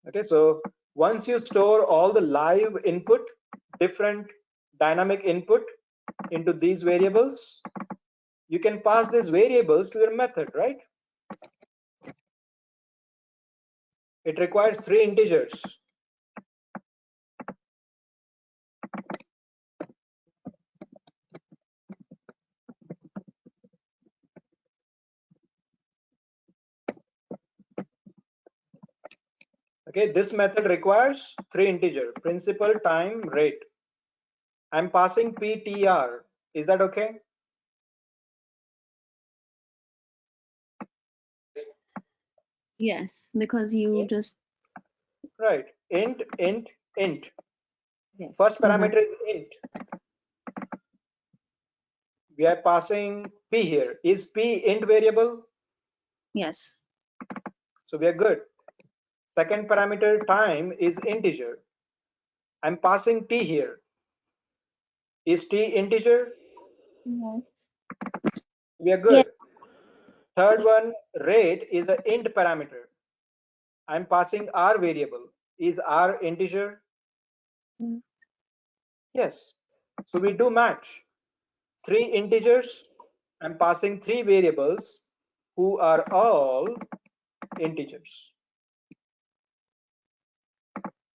Okay, so once you store all the live input, different dynamic input into these variables, you can pass these variables to your method, right? It requires 3 integers. Okay, this method requires 3 integer: principal, time, rate. I'm passing ptr. Is that okay? Yes, because you just Right. Int, int, int. yes. First parameter is int. We are passing p here. Is p int variable? Yes. So we are good. Second parameter, time, is integer. I'm passing t here. Is t integer? Yes. We are good. Third one, rate, is an int parameter. I'm passing r variable. Is r integer? Yes. So we do match. 3 integers. I'm passing 3 variables who are all integers.